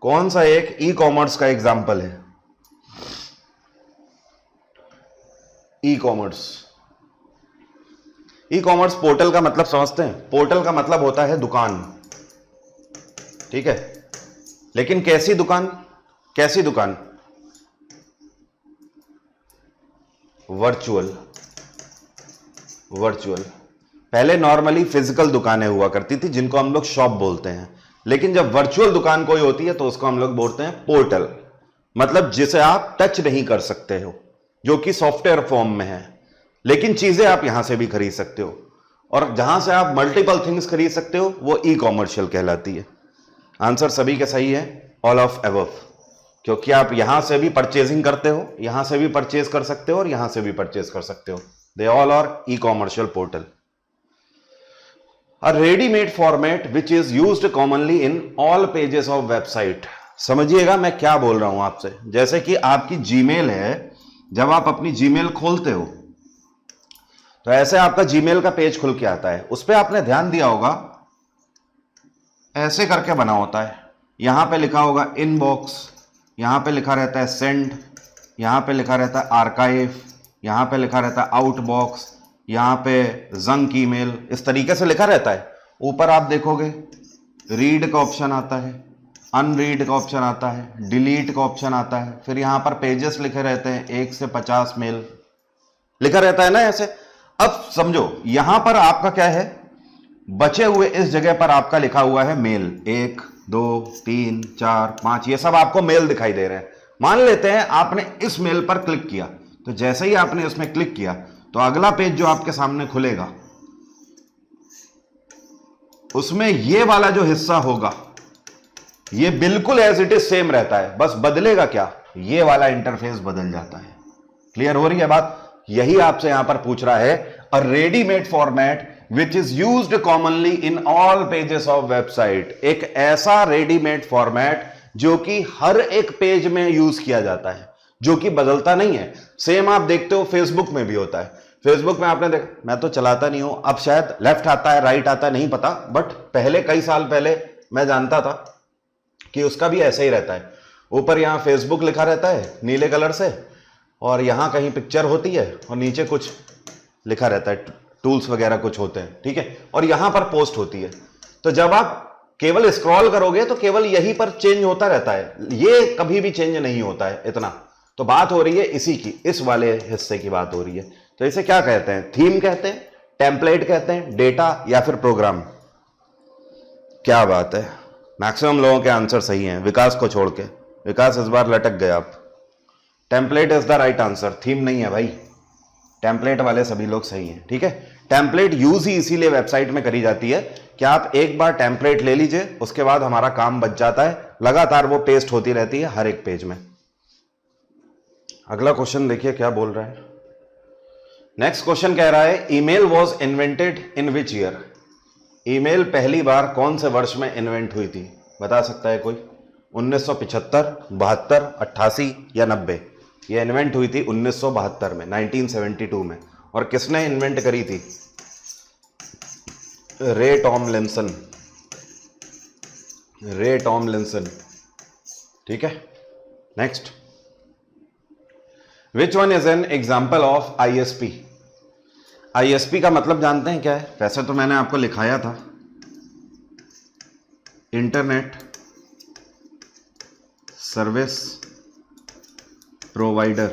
कौन सा एक ई कॉमर्स का एग्जाम्पल है? E commerce. E commerce portal का मतलब समझते हैं? पोर्टल का मतलब होता है दुकान। ठीक है, लेकिन कैसी दुकान? कैसी दुकान? वर्चुअल। वर्चुअल। पहले नॉर्मली फिजिकल दुकानें हुआ करती थी, जिनको हम लोग शॉप बोलते हैं, लेकिन जब वर्चुअल दुकान कोई होती है तो उसको हम लोग बोलते हैं पोर्टल। मतलब जिसे आप टच नहीं कर सकते हो, जो कि सॉफ्टवेयर फॉर्म में है, लेकिन चीजें आप यहां से भी खरीद सकते हो, और जहां से आप मल्टीपल थिंग्स खरीद सकते हो, वो ई कॉमर्शियल कहलाती है। आंसर सभी के सही है, ऑल ऑफ अबव, क्योंकि आप यहां से भी परचेजिंग करते हो, यहां से भी परचेज कर सकते हो, और यहां से भी परचेज कर सकते हो। They all R E commercial portal. A ready-made format which is used commonly in all pages of website। समझिएगा मैं क्या बोल रहा हूं आपसे। जैसे कि आपकी जीमेल है, जब आप अपनी जीमेल खोलते हो तो ऐसे आपका जीमेल का पेज खुल के आता है। उस पर आपने ध्यान दिया होगा, ऐसे करके बना होता है। यहां पे लिखा होगा इनबॉक्स, यहां पे लिखा रहता है सेंड, यहां पे लिखा रहता है आर्काइव, यहां पे लिखा रहता है आउटबॉक्स, यहां पे जंक ईमेल, इस तरीके से लिखा रहता है। ऊपर आप देखोगे रीड का ऑप्शन आता है, अनरीड का ऑप्शन आता है, डिलीट का ऑप्शन आता है, फिर यहां पर पेजेस लिखे रहते हैं, 1 से 50 मेल लिखा रहता है ना ऐसे। अब समझो यहां पर आपका क्या है, बचे हुए इस जगह पर आपका लिखा हुआ है मेल, 1 2 3 4 5, ये सब आपको मेल दिखाई दे रहे हैं। मान लेते हैं आपने इस मेल पर क्लिक किया, तो जैसे ही आपने इसमें क्लिक किया तो अगला पेज जो आपके सामने खुलेगा, उसमें ये वाला जो हिस्सा होगा, ये बिल्कुल एज इट इज सेम रहता है, बस बदलेगा क्या? ये वाला इंटरफेस बदल जाता है। क्लियर हो रही है बात? यही आपसे यहां पर पूछ रहा है, a readymade format which is used commonly in all pages of website. एक ऐसा रेडीमेड फॉर्मेट जो कि हर एक पेज में यूज किया जाता है, जो कि बदलता नहीं है। सेम आप देखते हो फेसबुक में भी होता है। फेसबुक में आपने देखा, मैं तो चलाता नहीं हूं, अब शायद लेफ्ट आता है राइट आता है नहीं पता, बट पहले कई साल पहले मैं जानता था कि उसका भी ऐसा ही रहता है। ऊपर यहां फेसबुक लिखा रहता है नीले कलर से, और यहां कहीं पिक्चर होती है, और नीचे कुछ लिखा रहता है, टूल्स वगैरह कुछ होते हैं, ठीक है, और यहां पर पोस्ट होती है। तो जब आप केवल स्क्रॉल करोगे तो केवल यहीं पर चेंज होता रहता है, ये कभी भी चेंज नहीं होता है इतना। तो बात हो रही है इसी की, इस वाले हिस्से की बात हो रही है। तो इसे क्या कहते हैं? थीम कहते हैं, टेम्पलेट कहते हैं, डेटा, या फिर प्रोग्राम? क्या बात है, मैक्सिमम लोगों के आंसर सही हैं, विकास को छोड़ के। विकास इस बार लटक गए आप। Template is the right answer, theme नहीं है भाई। टेम्पलेट वाले सभी लोग सही हैं, ठीक है। टेम्पलेट यूज ही इसीलिए वेबसाइट में करी जाती है कि आप एक बार टेम्पलेट ले लीजिए, उसके बाद हमारा काम बच जाता है, लगातार वो पेस्ट होती रहती है हर एक पेज में। अगला क्वेश्चन देखिए क्या बोल रहा है। नेक्स्ट क्वेश्चन कह रहा है email was invented in which year. Email पहली बार कौन से वर्ष में इन्वेंट हुई थी, बता सकता है कोई? 1975, 72, 88 या 90? ये इन्वेंट हुई थी 1972 में, 1972 में। और किसने इन्वेंट करी थी? रे टॉमलिंसन। रे टॉमलिंसन, ठीक है। Next, which one is an example of ISP. ISP का मतलब जानते हैं क्या है? वैसे तो मैंने आपको लिखाया था, internet service provider.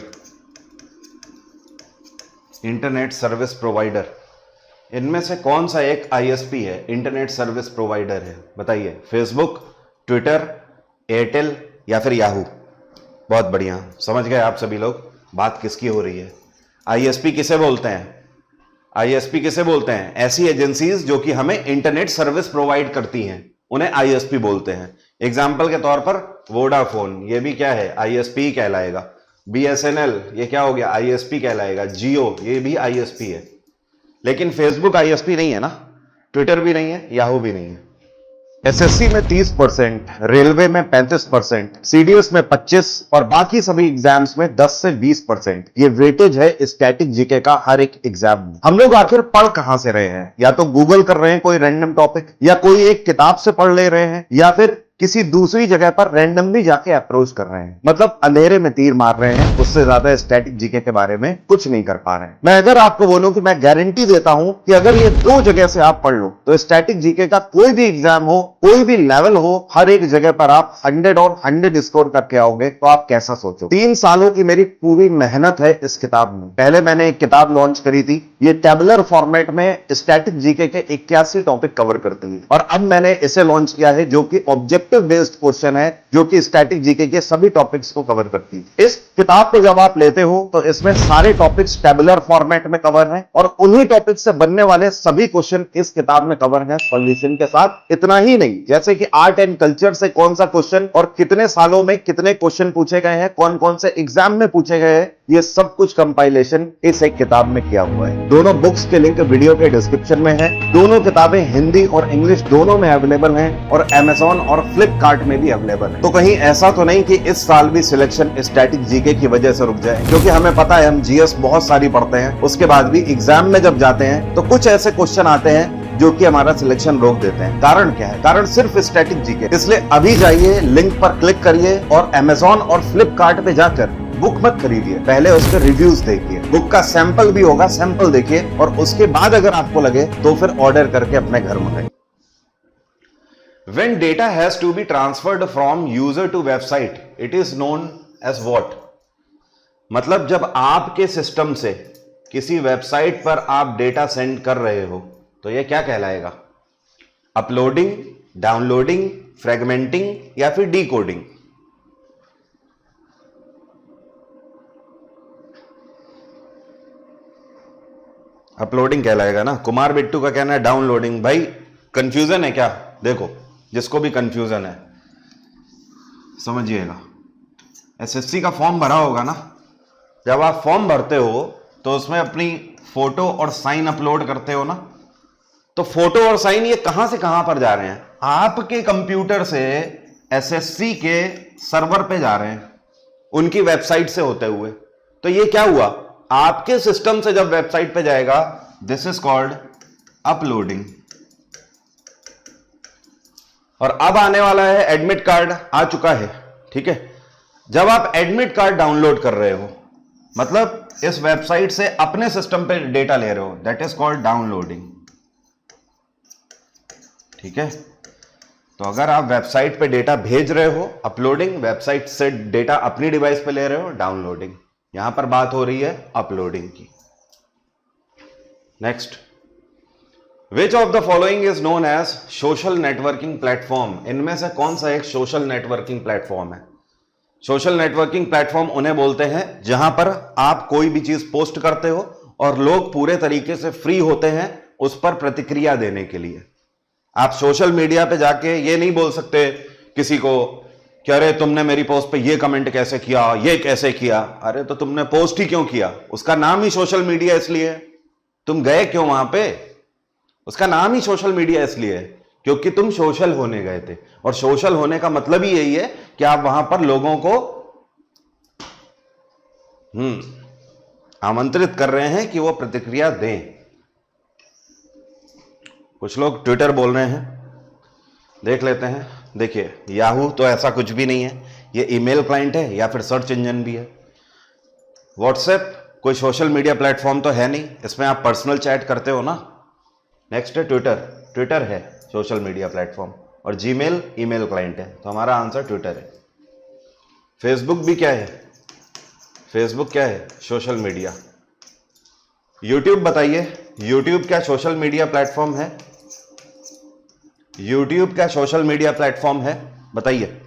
Internet service provider, इनमें से कौन सा एक आईएसपी है, इंटरनेट सर्विस प्रोवाइडर है? बताइए। फेसबुक, ट्विटर, एयरटेल या फिर याहू? बहुत बढ़िया, समझ गए आप सभी लोग बात किसकी हो रही है। आईएसपी किसे बोलते हैं? आईएसपी किसे बोलते हैं? ऐसी एजेंसीज जो कि हमें इंटरनेट सर्विस प्रोवाइड करती हैं, उन्हें आईएसपी बोलते हैं। एग्जाम्पल के तौर पर वोडाफोन, ये भी क्या है? आईएसपी कहलाएगा। बीएसएनएल, ये क्या हो गया? आईएसपी कहलाएगा। जियो, ये भी आईएसपी है। लेकिन फेसबुक आईएसपी नहीं है ना, ट्विटर भी नहीं है, याहू भी नहीं है। एसएससी में 30%, रेलवे में 35%, सीडीएस में 25% और बाकी सभी एग्जाम्स में 10 से 20%। ये वेटेज है स्टैटिक जीके का हर एक एग्जाम में। हम लोग आखिर पढ़ कहां से रहे हैं? या तो गूगल कर रहे हैं कोई रैंडम टॉपिक, या कोई एक किताब से पढ़ ले रहे हैं, या फिर किसी दूसरी जगह पर रैंडमली जाके अप्रोच कर रहे हैं। मतलब अंधेरे में तीर मार रहे हैं, उससे ज्यादा स्टैटिक जीके के बारे में कुछ नहीं कर पा रहे हैं। मैं अगर आपको बोलूं कि मैं गारंटी देता हूं कि अगर ये 2 जगह से आप पढ़ लो तो स्टैटिक जीके का कोई भी एग्जाम हो, कोई भी लेवल हो, हर एक जगह पर आप 100 और 100 स्कोर करके आओगे। तो आप कैसा सोचो? 3 सालों की मेरी पूरी मेहनत है इस किताब में। पहले मैंने एक किताब लॉन्च करी थी, ये टेबुलर फॉर्मेट में स्टैटिक जीके के 81 टॉपिक कवर करती है, और अब मैंने इसे लॉन्च किया है जो कि ऑब्जेक्टिव बेस्ड क्वेश्चन है, जो कि स्टैटिक जीके के सभी टॉपिक्स को कवर करती है। इस किताब को जब आप लेते हो तो इसमें सारे टॉपिक्स टेबुलर फॉर्मेट में कवर हैं, और उन्हीं टॉपिक से बनने वाले सभी क्वेश्चन इस किताब में कवर हैं सॉल्यूशन के साथ। इतना ही नहीं, जैसे कि आर्ट एंड कल्चर से कौन सा क्वेश्चन और कितने सालों में कितने क्वेश्चन पूछे गए हैं, कौन कौन से एग्जाम में पूछे गए हैं, ये सब कुछ कंपाइलेशन इस एक किताब में किया हुआ है। दोनों बुक्स के लिंक वीडियो के डिस्क्रिप्शन में है। दोनों किताबें हिंदी और इंग्लिश दोनों में अवेलेबल हैं, और अमेज़न और फ्लिपकार्ट में भी अवेलेबल है। तो कहीं ऐसा तो नहीं कि इस साल भी सिलेक्शन स्टैटिक जीके की वजह से रुक जाए, क्योंकि हमें पता है हम जीएस बहुत सारी पढ़ते हैं, उसके बाद भी एग्जाम में जब जाते हैं तो कुछ ऐसे क्वेश्चन आते हैं जो कि हमारा सिलेक्शन रोक देते हैं। कारण क्या है? कारण सिर्फ स्टैटिक जीके। इसलिए अभी जाइए, लिंक पर क्लिक करिए और अमेज़न और फ्लिपकार्ट पे जाकर बुक मत खरीदिए, पहले उसके रिव्यूज देखिए, बुक का सैंपल भी होगा, सैंपल देखिए, और उसके बाद अगर आपको लगे तो फिर ऑर्डर करके अपने घर मंगाइए। When data has to be transferred from user to website, it is known as what? मतलब जब आपके सिस्टम से किसी वेबसाइट पर आप डेटा सेंड कर रहे हो तो यह क्या कहलाएगा? अपलोडिंग, डाउनलोडिंग, फ्रेगमेंटिंग या फिर डीकोडिंग? अपलोडिंग कहलाएगा ना। कुमार बिट्टू का कहना है डाउनलोडिंग। भाई कंफ्यूजन है क्या? देखो, जिसको भी कंफ्यूजन है समझिएगा, एसएससी का फॉर्म भरा होगा ना, जब आप फॉर्म भरते हो तो उसमें अपनी फोटो और साइन अपलोड करते हो ना, तो फोटो और साइन ये कहां से कहां पर जा रहे हैं? आपके कंप्यूटर से एसएससी के सर्वर पे जा रहे हैं, उनकी वेबसाइट से होते हुए। तो ये क्या हुआ? आपके सिस्टम से जब वेबसाइट पे जाएगा, दिस इज कॉल्ड अपलोडिंग। और अब आने वाला है एडमिट कार्ड, आ चुका है, ठीक है। जब आप एडमिट कार्ड डाउनलोड कर रहे हो, मतलब इस वेबसाइट से अपने सिस्टम पे डेटा ले रहे हो, दैट इज कॉल्ड डाउनलोडिंग, ठीक है। तो अगर आप वेबसाइट पे डेटा भेज रहे हो, अपलोडिंग, वेबसाइट से डेटा अपनी डिवाइस पे ले रहे हो, डाउनलोडिंग। यहां पर बात हो रही है अपलोडिंग की। Next, which of the following is known as social networking platform? इनमें से कौन सा एक सोशल नेटवर्किंग प्लेटफॉर्म है? सोशल नेटवर्किंग प्लेटफॉर्म उन्हें बोलते हैं जहां पर आप कोई भी चीज पोस्ट करते हो और लोग पूरे तरीके से फ्री होते हैं उस पर प्रतिक्रिया देने के लिए। आप सोशल मीडिया पे जाके ये नहीं बोल सकते किसी को कि अरे तुमने मेरी पोस्ट पे ये कमेंट कैसे किया, ये कैसे किया। अरे तो तुमने पोस्ट ही क्यों किया? उसका नाम ही सोशल मीडिया इसलिए है। तुम गए क्यों वहां पे? उसका नाम ही सोशल मीडिया इसलिए है क्योंकि तुम सोशल होने गए थे, और सोशल होने का मतलब ही यही है कि आप वहां पर लोगों को आमंत्रित कर रहे हैं कि वो प्रतिक्रिया दें। कुछ लोग ट्विटर बोल रहे हैं, देख लेते हैं। देखिए, याहू तो ऐसा कुछ भी नहीं है, ये ईमेल क्लाइंट है या फिर सर्च इंजन भी है। व्हाट्सएप कोई सोशल मीडिया प्लेटफॉर्म तो है नहीं, इसमें आप पर्सनल चैट करते हो ना। नेक्स्ट है ट्विटर, ट्विटर है सोशल मीडिया प्लेटफॉर्म, और जीमेल ईमेल क्लाइंट है, तो हमारा आंसर ट्विटर है। फेसबुक भी क्या है? फेसबुक क्या है? Social media. यूट्यूब बताइए, यूट्यूब क्या सोशल मीडिया प्लेटफॉर्म है? यूट्यूब क्या सोशल मीडिया प्लेटफॉर्म है? बताइए।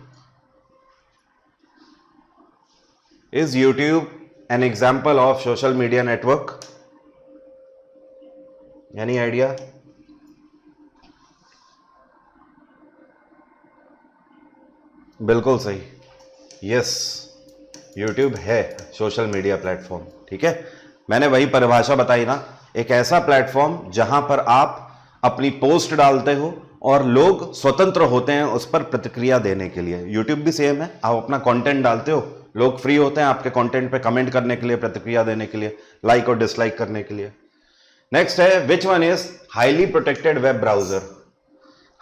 Is YouTube N example of social media network? Any idea? बिल्कुल सही, यस, यूट्यूब है सोशल मीडिया प्लेटफॉर्म। ठीक है, मैंने वही परिभाषा बताई ना, एक ऐसा प्लेटफॉर्म जहां पर आप अपनी पोस्ट डालते हो और लोग स्वतंत्र होते हैं उस पर प्रतिक्रिया देने के लिए। यूट्यूब भी सेम है, आप अपना कंटेंट डालते हो, लोग फ्री होते हैं आपके कंटेंट पे कमेंट करने के लिए, प्रतिक्रिया देने के लिए, लाइक और डिसलाइक करने के लिए। नेक्स्ट है, which one is highly protected web browser?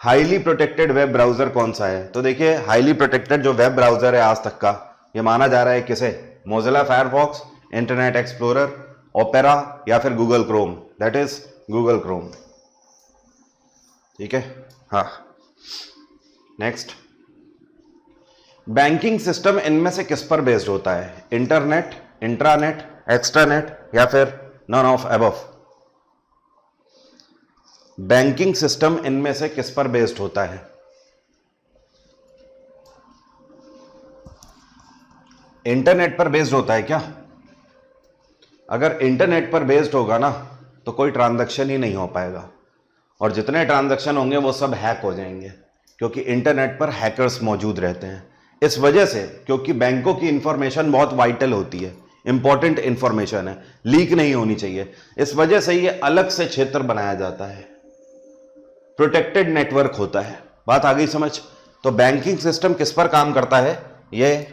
Highly protected web browser कौन सा है? तो देखिए, हाईली प्रोटेक्टेड जो वेब ब्राउजर है आज तक का, ये माना जा रहा है किसे? Mozilla Firefox, internet explorer, opera या फिर Google Chrome. That is Google Chrome. ठीक है, हाँ। नेक्स्ट, बैंकिंग सिस्टम इनमें से किस पर बेस्ड होता है? इंटरनेट, इंट्रानेट, एक्सट्रानेट या फिर none of above? Banking system इनमें से किस पर बेस्ड होता है? इंटरनेट पर बेस्ड होता है क्या? अगर इंटरनेट पर बेस्ड होगा ना तो कोई ट्रांजैक्शन ही नहीं हो पाएगा, और जितने ट्रांजैक्शन होंगे वो सब हैक हो जाएंगे, क्योंकि इंटरनेट पर हैकर्स मौजूद रहते हैं। इस वजह से, क्योंकि बैंकों की इंफॉर्मेशन बहुत वाइटल होती है, इंपॉर्टेंट इंफॉर्मेशन है, लीक नहीं होनी चाहिए, इस वजह से ये अलग से क्षेत्र बनाया जाता है, प्रोटेक्टेड नेटवर्क होता है। बात आ गई समझ? तो बैंकिंग सिस्टम किस पर काम करता है? ये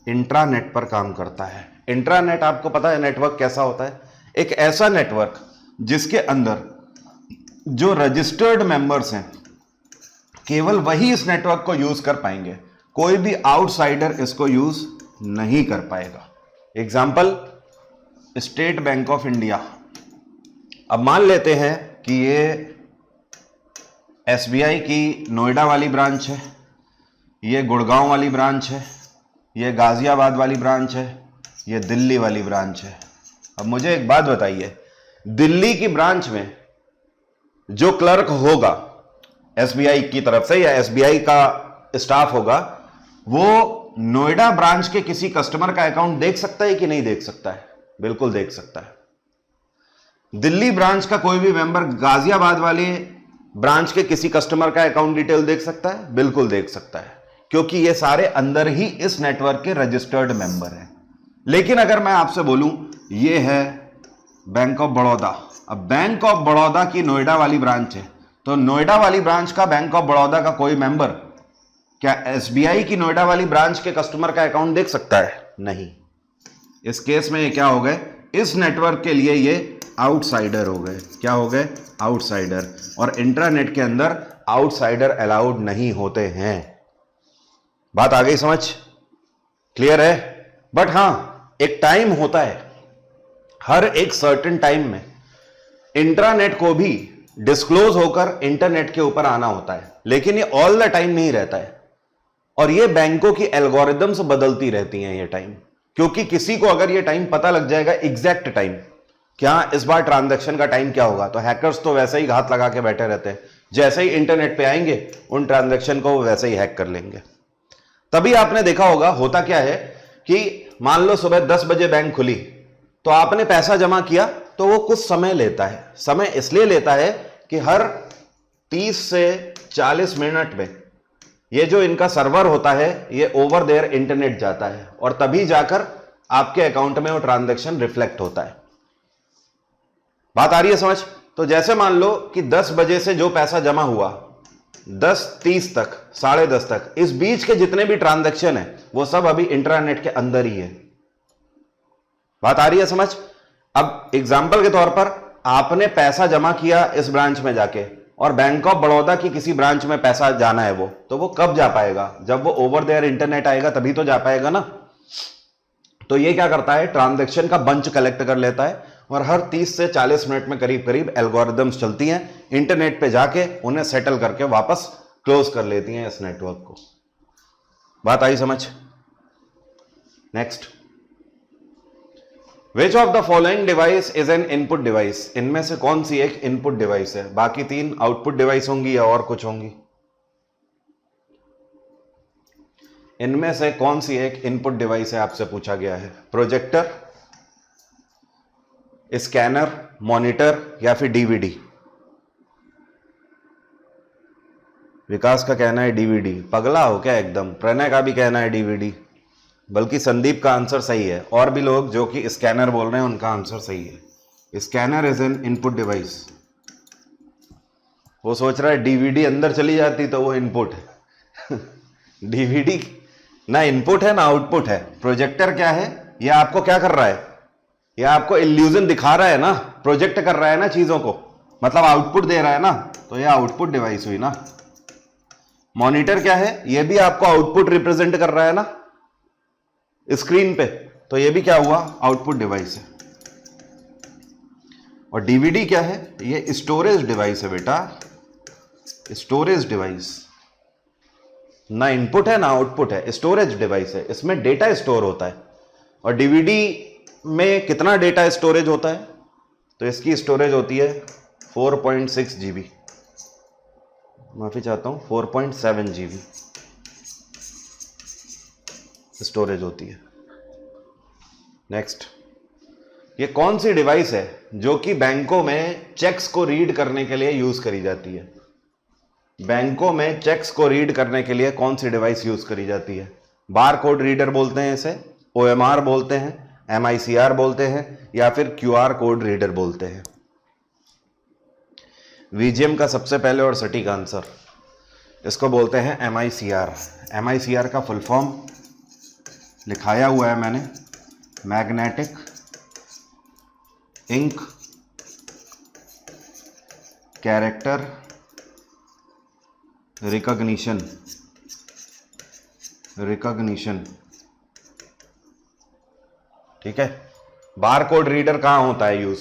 इंट्रानेट पर काम करता है। इंट्रानेट आपको पता है नेटवर्क कैसा होता है? एक ऐसा नेटवर्क जिसके अंदर जो रजिस्टर्ड मेंबर्स हैं केवल वही इस नेटवर्क को यूज कर पाएंगे, कोई भी आउटसाइडर इसको यूज नहीं कर पाएगा। Example, state bank of India. अब मान लेते हैं कि ये एसबीआई की नोएडा वाली ब्रांच है, ये गुड़गांव वाली ब्रांच है, ये गाजियाबाद वाली ब्रांच है, ये दिल्ली वाली ब्रांच है। अब मुझे एक बात बताइए, दिल्ली की ब्रांच में जो क्लर्क होगा एसबीआई की तरफ से या एसबीआई का स्टाफ होगा, वो नोएडा ब्रांच के किसी कस्टमर का अकाउंट देख सकता है कि नहीं देख सकता है? बिल्कुल देख सकता है। दिल्ली ब्रांच का कोई भी मेंबर गाजियाबाद वाले ब्रांच के किसी कस्टमर का अकाउंट डिटेल देख सकता है? बिल्कुल देख सकता है, क्योंकि ये सारे अंदर ही इस नेटवर्क के रजिस्टर्ड मेंबर हैं। लेकिन अगर मैं आपसे बोलूं ये है बैंक ऑफ बड़ौदा, अब बैंक ऑफ बड़ौदा की नोएडा वाली ब्रांच है, तो नोएडा वाली ब्रांच का बैंक ऑफ बड़ौदा का कोई मेंबर क्या एसबीआई की नोएडा वाली ब्रांच के कस्टमर का अकाउंट देख सकता है? नहीं। इस केस में ये क्या हो गए? इस नेटवर्क के लिए ये आउटसाइडर हो गए। क्या हो गए? आउटसाइडर। और इंट्रानेट के अंदर आउटसाइडर अलाउड नहीं होते हैं। बात आ गई समझ? क्लियर है? बट हां, एक टाइम होता है, हर एक सर्टेन टाइम में इंट्रानेट को भी डिस्क्लोज होकर इंटरनेट के ऊपर आना होता है, लेकिन ये ऑल द टाइम नहीं रहता है। और ये बैंकों की एल्गोरिदम्स बदलती रहती हैं ये टाइम, क्योंकि किसी को अगर ये टाइम पता लग जाएगा, एग्जैक्ट टाइम, क्या इस बार ट्रांजैक्शन का टाइम क्या होगा, तो हैकर्स तो वैसे ही घात लगा के बैठे रहते हैं, जैसे ही इंटरनेट पे आएंगे उन ट्रांजैक्शन को वैसे ही हैक कर लेंगे। तभी आपने देखा होगा होता क्या है कि मान लो सुबह 10 बजे बैंक खुली, तो आपने पैसा जमा किया तो वो कुछ समय लेता है। समय इसलिए लेता है कि हर 30 से 40 मिनट में ये जो इनका सर्वर होता है ये ओवर देयर इंटरनेट जाता है और तभी जाकर आपके अकाउंट में वो ट्रांजैक्शन रिफ्लेक्ट होता है। बात आ रही है समझ? तो जैसे मान लो कि 10 बजे से जो पैसा जमा हुआ 10:30 तक, 10:30 तक, इस बीच के जितने भी ट्रांजैक्शन है वो सब अभी इंट्रानेट के अंदर ही है। बात आ रही है समझ? अब एग्जाम्पल के तौर पर आपने पैसा जमा किया इस ब्रांच में जाके और बैंक ऑफ बड़ौदा की किसी ब्रांच में पैसा जाना है वो, तो वो कब जा पाएगा? जब वो ओवर देयर इंटरनेट आएगा तभी तो जा पाएगा ना। तो ये क्या करता है, ट्रांजैक्शन का बंच कलेक्ट कर लेता है और हर 30 से 40 मिनट में करीब करीब एल्गोरिदम्स चलती हैं, इंटरनेट पे जाके उन्हें सेटल करके वापस क्लोज कर लेती हैं इस नेटवर्क को। बात आई समझ? Next, which of the following device is an input device? इनमें से कौन सी एक इनपुट डिवाइस है? बाकी 3 आउटपुट डिवाइस होंगी या और कुछ होंगी? इनमें से कौन सी एक इनपुट डिवाइस है आपसे पूछा गया है? प्रोजेक्टर, स्कैनर, मॉनिटर या फिर डीवीडी? विकास का कहना है डीवीडी। पगला हो क्या एकदम? प्रणय का भी कहना है डीवीडी, बल्कि संदीप का आंसर सही है। और भी लोग जो कि स्कैनर बोल रहे हैं उनका आंसर सही है। Scanner is an input device. वो सोच रहा है डीवीडी अंदर चली जाती तो वो इनपुट है। डीवीडी ना इनपुट है ना आउटपुट है। प्रोजेक्टर क्या है? ये आपको क्या कर रहा है? ये आपको इल्यूजन दिखा रहा है ना, प्रोजेक्ट कर रहा है ना चीजों को, मतलब आउटपुट दे रहा है ना, तो ये आउटपुट डिवाइस हुई ना। मॉनिटर क्या है? ये भी आपको आउटपुट रिप्रेजेंट कर रहा है ना स्क्रीन पे, तो ये भी क्या हुआ? आउटपुट डिवाइस है। और डीवीडी क्या है? ये स्टोरेज डिवाइस है बेटा, स्टोरेज डिवाइस। ना इनपुट है ना आउटपुट है, स्टोरेज डिवाइस है। इसमें डेटा स्टोर होता है। और डीवीडी में कितना डेटा स्टोरेज होता है? तो इसकी स्टोरेज होती है 4.6 GB, माफी चाहता हूं 4.7 GB स्टोरेज होती है। नेक्स्ट, ये कौन सी डिवाइस है जो कि बैंकों में चेक्स को रीड करने के लिए यूज करी जाती है? बैंकों में चेक्स को रीड करने के लिए कौन सी डिवाइस यूज करी जाती है? बार कोड रीडर बोलते हैं इसे, OMR बोलते हैं, MICR बोलते हैं या फिर QR कोड रीडर बोलते हैं? VGM का सबसे पहले और सटीक आंसर, इसको बोलते हैं MICR। MICR का फुल फॉर्म लिखाया हुआ है मैंने, मैग्नेटिक इंक कैरेक्टर रिकॉग्निशन। ठीक है। बार कोड रीडर कहां होता है यूज?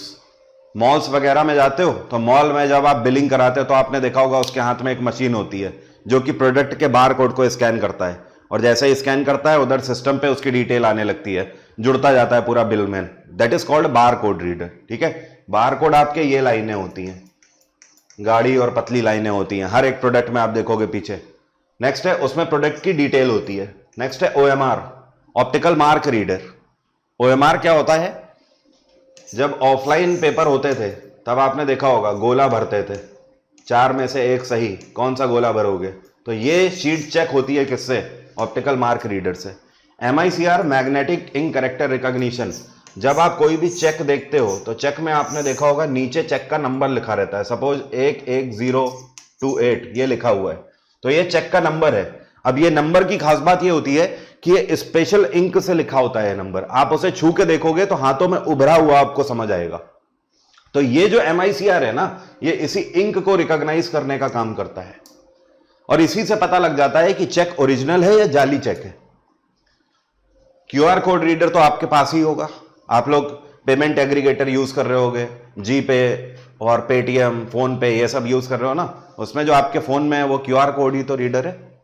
मॉल्स वगैरह में जाते हो तो मॉल में जब आप बिलिंग कराते हो तो आपने देखा होगा उसके हाथ में एक मशीन होती है जो कि प्रोडक्ट के बार कोड को स्कैन करता है, और जैसे ही स्कैन करता है उधर सिस्टम पे उसकी डिटेल आने लगती है, जुड़ता जाता है पूरा बिल में। That is called bar code reader. ठीक है। बार कोड आपके ये लाइनें होती हैं, गाड़ी और पतली लाइनें होती हैं हर एक प्रोडक्ट में, आप देखोगे पीछे। नेक्स्ट है उसमें प्रोडक्ट की डिटेल होती है। नेक्स्ट है OMR, optical mark reader. OMR क्या होता है? जब ऑफलाइन पेपर होते थे तब आपने देखा होगा गोला भरते थे, 4 में से 1 सही, कौन सा गोला भरोगे? तो ये शीट चेक होती है किससे? ऑप्टिकल मार्क रीडर से। MICR, magnetic ink character recognition. जब आप कोई भी चेक देखते हो तो चेक में आपने देखा होगा नीचे चेक का नंबर लिखा रहता है, सपोज 11028 ये लिखा हुआ है, तो ये चेक का नंबर है। अब ये नंबर की खास बात ये होती है कि ये स्पेशल इंक से लिखा होता है नंबर, आप उसे छू के देखोगे तो हाथों में उभरा हुआ आपको समझ आएगा। तो ये जो MICR है ना, ये इसी इंक को रिकॉग्नाइज करने का काम करता है और इसी से पता लग जाता है कि चेक ओरिजिनल है या जाली चेक है। QR कोड रीडर तो आपके पास ही होगा, आप लोग पेमेंट एग्रीगेटर यूज कर रहे होगे, जीपे और पेटीएम, फोन पे, ये सब यूज कर रहे हो ना, उसमें जो आपके फोन में है वो QR कोड ही तो रीडर है,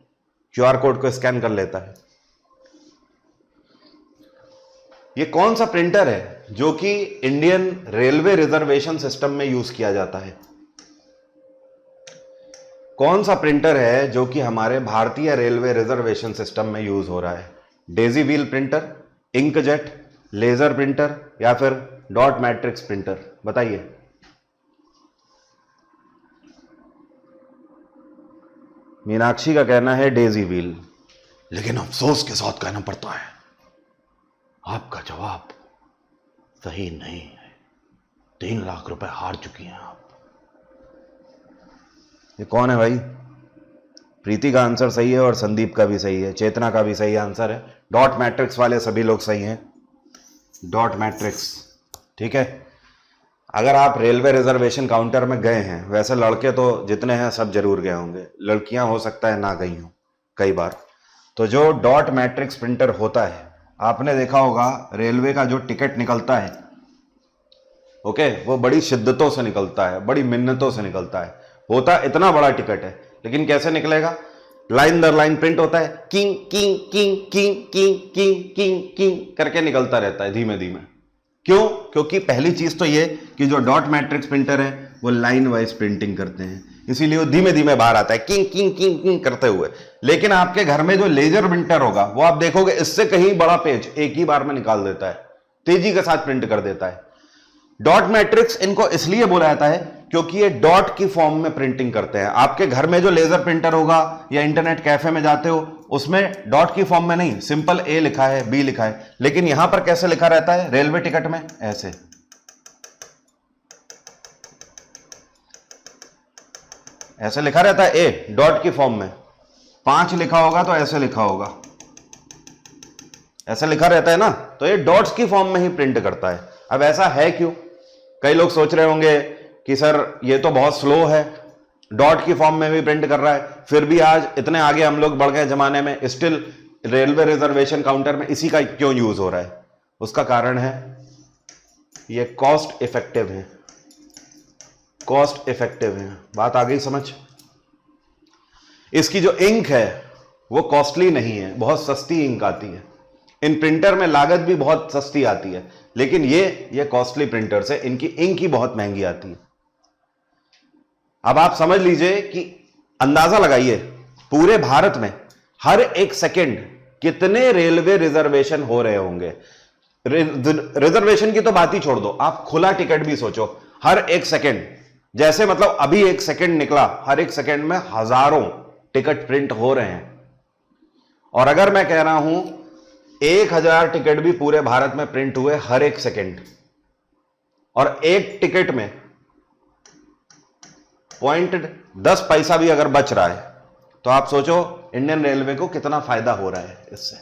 QR कोड को स्कैन कर लेता है। ये कौन सा प्रिंटर है जो कि इंडियन रेलवे रिजर्वेशन सिस्टम में यूज किया जाता है? कौन सा प्रिंटर है जो कि हमारे भारतीय रेलवे रिजर्वेशन सिस्टम में यूज हो रहा है? Daisy wheel printer, inkjet, laser printer या फिर डॉट मैट्रिक्स प्रिंटर? बताइए। मीनाक्षी का कहना है डेजी व्हील, लेकिन अफसोस के साथ कहना पड़ता है आपका जवाब सही नहीं है। 3 लाख रुपए हार चुकी हैं आप। ये कौन है भाई? प्रीति का आंसर सही है और संदीप का भी सही है, चेतना का भी सही आंसर है। डॉट मैट्रिक्स वाले सभी लोग सही हैं। डॉट मैट्रिक्स, ठीक है। अगर आप रेलवे रिजर्वेशन काउंटर में गए हैं, वैसे लड़के तो जितने हैं सब जरूर गए होंगे, लड़कियां हो सकता है ना गई हों कई बार। तो जो डॉट मैट्रिक्स प्रिंटर होता है, आपने देखा होगा रेलवे का जो टिकट निकलता है, ओके, वो बड़ी शिद्दतों से निकलता है, बड़ी मिन्नतों से निकलता है। होता इतना बड़ा टिकट है, लेकिन कैसे निकलेगा? लाइन दर लाइन प्रिंट होता है, king king king king king king king king करके निकलता रहता है धीमे धीमे। क्यों? क्योंकि पहली चीज तो ये कि जो डॉट मैट्रिक्स प्रिंटर है वो लाइन वाइज प्रिंटिंग करते हैं, इसीलिए वो धीमे धीमे बाहर आता है किंग किंग किंग किंग करते हुए। लेकिन आपके घर में जो लेजर प्रिंटर होगा, वो आप देखोगे इससे कहीं बड़ा पेज एक ही बार में निकाल देता है, तेजी के साथ प्रिंट कर देता है। डॉट मैट्रिक्स इनको इसलिए बोला जाता है क्योंकि ये डॉट की फॉर्म में प्रिंटिंग करते हैं। आपके घर में जो लेजर प्रिंटर होगा या इंटरनेट कैफे में जाते हो, उसमें डॉट की फॉर्म में नहीं, सिंपल ए लिखा है, बी लिखा है। लेकिन यहां पर कैसे लिखा रहता है रेलवे टिकट में? ऐसे, ऐसे लिखा रहता है ए, डॉट की फॉर्म में। 5 लिखा होगा तो ऐसे लिखा होगा, ऐसे लिखा रहता है ना, तो ये डॉट्स की फॉर्म में ही प्रिंट करता है। अब ऐसा है क्यों? कई लोग सोच रहे होंगे कि सर ये तो बहुत स्लो है, डॉट की फॉर्म में भी प्रिंट कर रहा है, फिर भी आज इतने आगे हम लोग बढ़ गए जमाने में, स्टिल रेलवे रिजर्वेशन काउंटर में इसी का क्यों यूज हो रहा है? उसका कारण है ये कॉस्ट इफेक्टिव है, कॉस्ट इफेक्टिव है। बात आ गई समझ? इसकी जो इंक है वो कॉस्टली नहीं है, बहुत सस्ती इंक आती है। इन प्रिंटर में लागत भी बहुत सस्ती आती है, लेकिन ये कॉस्टली प्रिंटर्स है, इनकी इंक ही बहुत महंगी आती है। अब आप समझ लीजिए कि अंदाजा लगाइए पूरे भारत में हर एक सेकंड कितने रेलवे रिजर्वेशन हो रहे होंगे। रिजर्वेशन की तो बात ही छोड़ दो, आप खुला टिकट भी सोचो। हर एक सेकंड, जैसे मतलब अभी एक सेकंड निकला, हर एक सेकंड में हजारों टिकट प्रिंट हो रहे हैं। और अगर मैं कह रहा हूं 1000 टिकट भी पूरे भारत में प्रिंट हुए हर एक सेकंड, और एक टिकट में 0.10 पैसा भी अगर बच रहा है, तो आप सोचो इंडियन रेलवे को कितना फायदा हो रहा है इससे।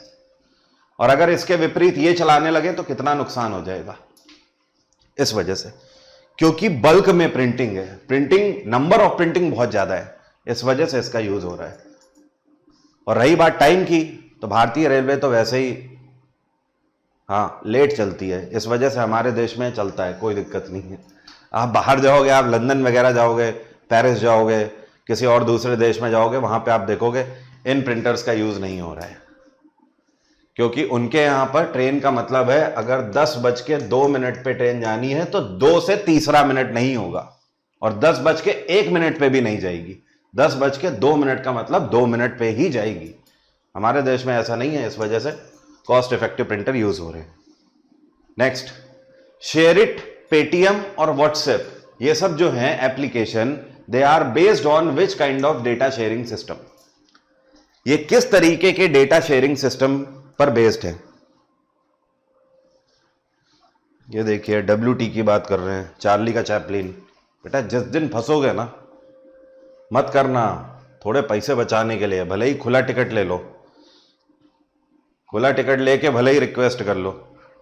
और अगर इसके विपरीत ये चलाने लगे तो कितना नुकसान हो जाएगा। इस वजह से, क्योंकि बल्क में प्रिंटिंग है, प्रिंटिंग नंबर ऑफ प्रिंटिंग बहुत ज्यादा है, इस वजह से इसका यूज हो रहा है। और रही बात टाइम की, तो भारतीय रेलवे तो वैसे ही लेट चलती है, इस वजह से हमारे देश में चलता है, कोई दिक्कत नहीं है। आप बाहर जाओगे, आप लंदन वगैरह जाओगे, पेरिस जाओगे, किसी और दूसरे देश में जाओगे, वहां पे आप देखोगे इन प्रिंटर्स का यूज नहीं हो रहा है, क्योंकि उनके यहां पर ट्रेन का मतलब है अगर 10:02 पे ट्रेन जानी है तो 2 से तीसरा मिनट नहीं होगा, और 10:01 पे भी नहीं जाएगी। 10:02 का मतलब 2 मिनट पे ही जाएगी। हमारे देश में ऐसा नहीं है, इस वजह से कॉस्ट इफेक्टिव प्रिंटर यूज हो रहे हैं। नेक्स्ट, शेयरिट, पेटीएम और व्हाट्सएप, ये सब जो हैं application, they are based on which kind of data sharing system? ये किस तरीके के डेटा शेयरिंग सिस्टम पर बेस्ड है? ये देखिए WT की बात कर रहे हैं, चार्ली का चैपलिन। बेटा जिस दिन फंसोगे ना, मत करना, थोड़े पैसे बचाने के लिए भले ही खुला टिकट ले लो, खुला टिकट लेके भले ही रिक्वेस्ट कर लो,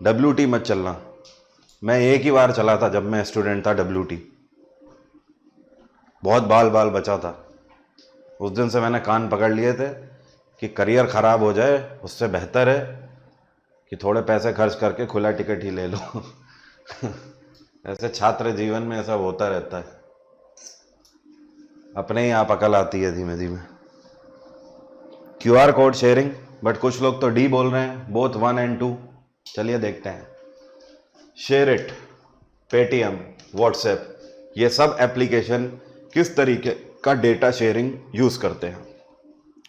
WT मत चलना। मैं एक ही बार चला था जब मैं स्टूडेंट था WT, बहुत बाल बाल बचा था। उस दिन से मैंने कान पकड़ लिए थे कि करियर खराब हो जाए उससे बेहतर है कि थोड़े पैसे खर्च करके खुला टिकट ही ले लो। ऐसे छात्र जीवन में ऐसा होता रहता है, अपने ही आप अकल आती है धीमे धीमे। QR कोड शेयरिंग, बट कुछ लोग तो D बोल रहे हैं, बोथ 1 and 2। चलिए देखते हैं। शेयरिट, पेटीएम, व्हाट्सएप, ये सब एप्लीकेशन किस तरीके का डेटा शेयरिंग यूज करते हैं।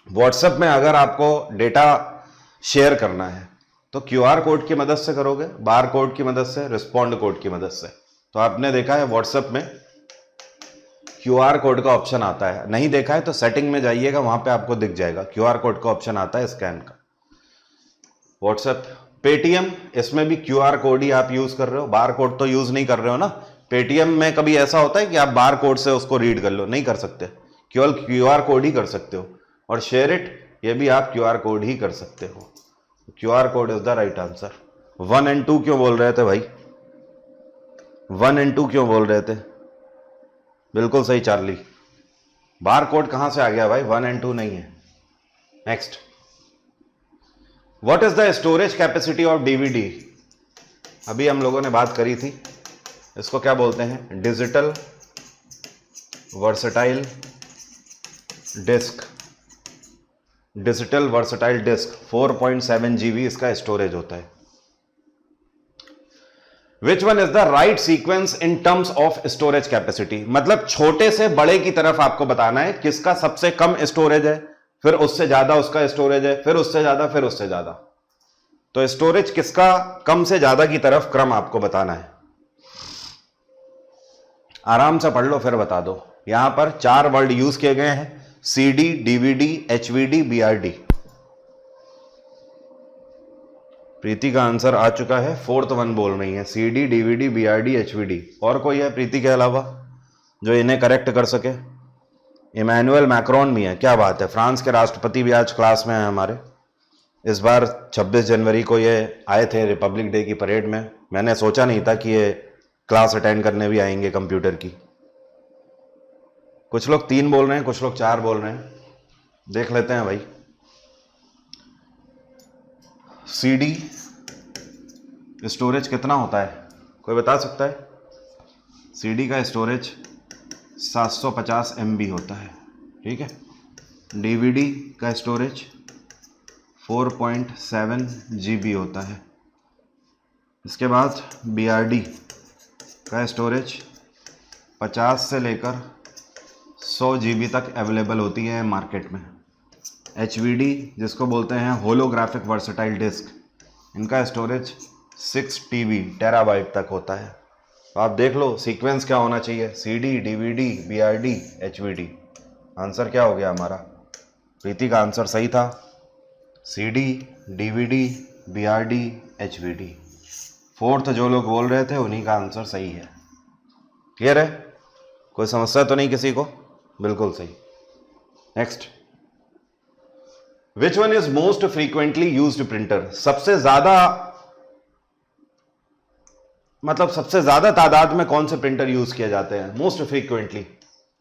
व्हाट्सएप में अगर आपको डेटा शेयर करना है तो QR कोड की मदद से करोगे, बार कोड की मदद से, रिस्पॉन्ड कोड की मदद से। तो आपने देखा है व्हाट्सएप में QR कोड का ऑप्शन आता है, नहीं देखा है तो सेटिंग में जाइएगा, वहां पे आपको दिख जाएगा QR कोड का ऑप्शन आता है स्कैन का। व्हाट्सएप, पेटीएम, इसमें भी QR कोड ही आप यूज कर रहे हो, बार कोड तो यूज नहीं कर रहे हो ना। पेटीएम में कभी ऐसा होता है कि आप बार कोड से उसको रीड कर लो, नहीं कर सकते, केवल QR कोड ही कर सकते हो। और शेयर इट, ये भी आप QR कोड ही कर सकते हो। QR code is the right answer. 1 and 2 क्यों बोल रहे थे भाई? 1 and 2 क्यों बोल रहे थे? बिल्कुल सही चार्ली, बार कोड कहां से आ गया भाई? 1 and 2 नहीं है। Next, what is the storage capacity of DVD? अभी हम लोगों ने बात करी थी, इसको क्या बोलते हैं? Digital versatile disc. Digital versatile disc 4.7 GB इसका स्टोरेज होता है। Which one is the right sequence in terms of storage capacity? मतलब छोटे से बड़े की तरफ आपको बताना है किसका सबसे कम स्टोरेज है, फिर उससे ज्यादा उसका स्टोरेज है, फिर उससे ज्यादा, फिर उससे ज्यादा। तो स्टोरेज किसका कम से ज्यादा की तरफ क्रम आपको बताना है। आराम से पढ़ लो फिर बता दो। यहां पर 4 वर्ड यूज किए गए हैं, CD, DVD, HVD, BRD। प्रीति का आंसर आ चुका है, 4th वन बोल रही है, CD, DVD, BRD, HVD। और कोई है प्रीति के अलावा जो इन्हें करेक्ट कर सके? इमैनुअल मैक्रोन भी है, क्या बात है, फ्रांस के राष्ट्रपति भी आज क्लास में हैं हमारे। इस बार 26 जनवरी को ये आए थे रिपब्लिक डे की परेड में। मैंने सोचा नहीं था कि ये क्लास अटेंड करने भी आएंगे कंप्यूटर की। कुछ लोग 3 बोल रहे हैं, कुछ लोग 4 बोल रहे हैं, देख लेते हैं भाई। CD स्टोरेज कितना होता है, कोई बता सकता है? CD का स्टोरेज 750 MB होता है, ठीक है। DVD का स्टोरेज 4.7 GB होता है। इसके बाद BRD का स्टोरेज 50 से लेकर 100 GB तक अवेलेबल होती है मार्केट में। HVD जिसको बोलते हैं होलोग्राफिक वर्सटाइल डिस्क, इनका स्टोरेज 6 TB टेराबाइट तक होता है। तो आप देख लो सीक्वेंस क्या होना चाहिए, CD, DVD, BRD, HVD। Answer क्या हो गया हमारा? प्रीति का आंसर सही था, CD, DVD, BRD, HVD। 4th जो लोग बोल रहे थे उन्हीं का आंसर सही है। क्लियर है? कोई समस्या तो नहीं किसी को? बिल्कुल सही। Next, which one is most frequently used printer? सबसे ज्यादा, मतलब सबसे ज्यादा तादाद में कौन से प्रिंटर यूज किए जाते हैं? मोस्ट फ्रीक्वेंटली,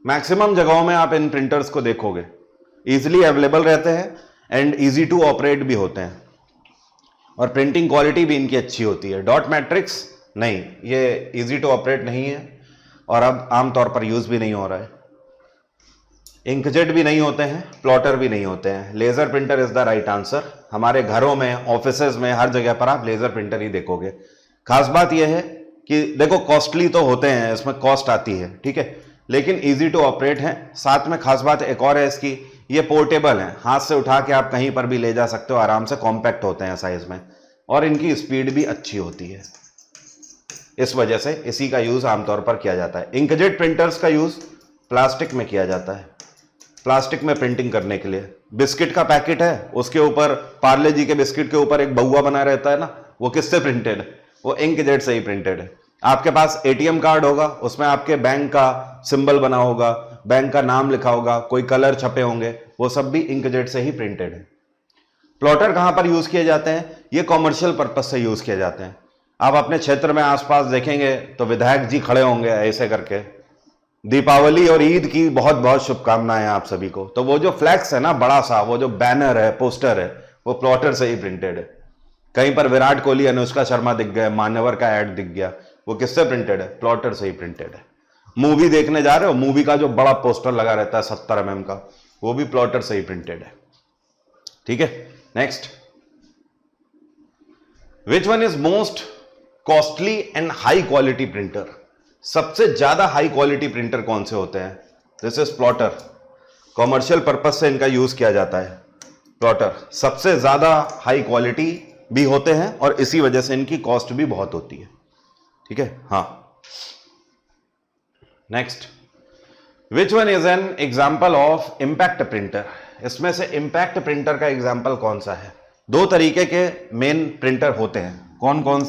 मैक्सिमम जगहों में आप इन प्रिंटर्स को देखोगे, इजीली अवेलेबल रहते हैं एंड इजी टू ऑपरेट भी होते हैं, और प्रिंटिंग क्वालिटी भी इनकी अच्छी होती है। डॉट मैट्रिक्स नहीं, ये इजी टू ऑपरेट नहीं है और अब आमतौर पर यूज भी नहीं हो रहा है। इंकजेट भी नहीं होते हैं, प्लॉटर भी नहीं होते हैं। Laser printer is the right answer. हमारे घरों में, ऑफिसेज में, हर जगह पर आप लेजर प्रिंटर ही देखोगे। खास बात यह है कि देखो कॉस्टली तो होते हैं, इसमें कॉस्ट आती है, ठीक है, लेकिन इजी टू ऑपरेट है। साथ में खास बात एक और है इसकी, ये पोर्टेबल है, हाथ से उठा के आप कहीं पर भी ले जा सकते हो, आराम से कॉम्पैक्ट होते हैं साइज में, और इनकी स्पीड भी अच्छी होती है। इस वजह से इसी का यूज आमतौर पर किया जाता है। इंकजेट प्रिंटर्स का यूज प्लास्टिक में किया जाता है, प्लास्टिक में प्रिंटिंग करने के लिए। बिस्किट का पैकेट है, उसके ऊपर पार्ले जी के बिस्किट के ऊपर एक बउआ बना रहता है ना, वो किससे प्रिंटेड है? वो इंकजेट से ही प्रिंटेड है। आपके पास ATM कार्ड होगा, उसमें आपके बैंक का सिंबल बना होगा, बैंक का नाम लिखा होगा, कोई कलर छपे होंगे, वो सब भी इंकजेट से ही प्रिंटेड है। प्लॉटर कहां पर यूज किए जाते हैं? ये कॉमर्शियल पर्पज से यूज किए जाते हैं। आप अपने क्षेत्र में आसपास देखेंगे तो विधायक जी खड़े होंगे ऐसे करके। दीपावली और ईद की बहुत बहुत शुभकामनाएं आप सभी को। तो वो जो फ्लैक्स है ना बड़ा सा, वो जो बैनर है, पोस्टर है, वो प्लॉटर से ही प्रिंटेड है। कहीं पर विराट कोहली, अनुष्का शर्मा दिख गए, मान्यवर का ऐड दिख गया, वो किससे प्रिंटेड है? प्लॉटर से ही प्रिंटेड है। मूवी देखने जा रहे हो, मूवी का जो बड़ा पोस्टर लगा रहता है 70 mm का, वो भी प्लॉटर से ही प्रिंटेड है, ठीक है। Next, which one is most costly and high quality printer? सबसे ज्यादा हाई क्वालिटी प्रिंटर कौन से होते हैं? This is plotter. Commercial purpose से इनका यूज किया जाता है। प्लॉटर सबसे ज्यादा हाई क्वालिटी भी होते हैं और इसी वजह से इनकी कॉस्ट भी बहुत होती है, ठीक है। हाँ, next, which one is an example of impact printer? इसमें से इम्पैक्ट प्रिंटर का एग्जाम्पल कौन सा है? दो तरीके के मेन प्रिंटर होते हैं, कौन कौन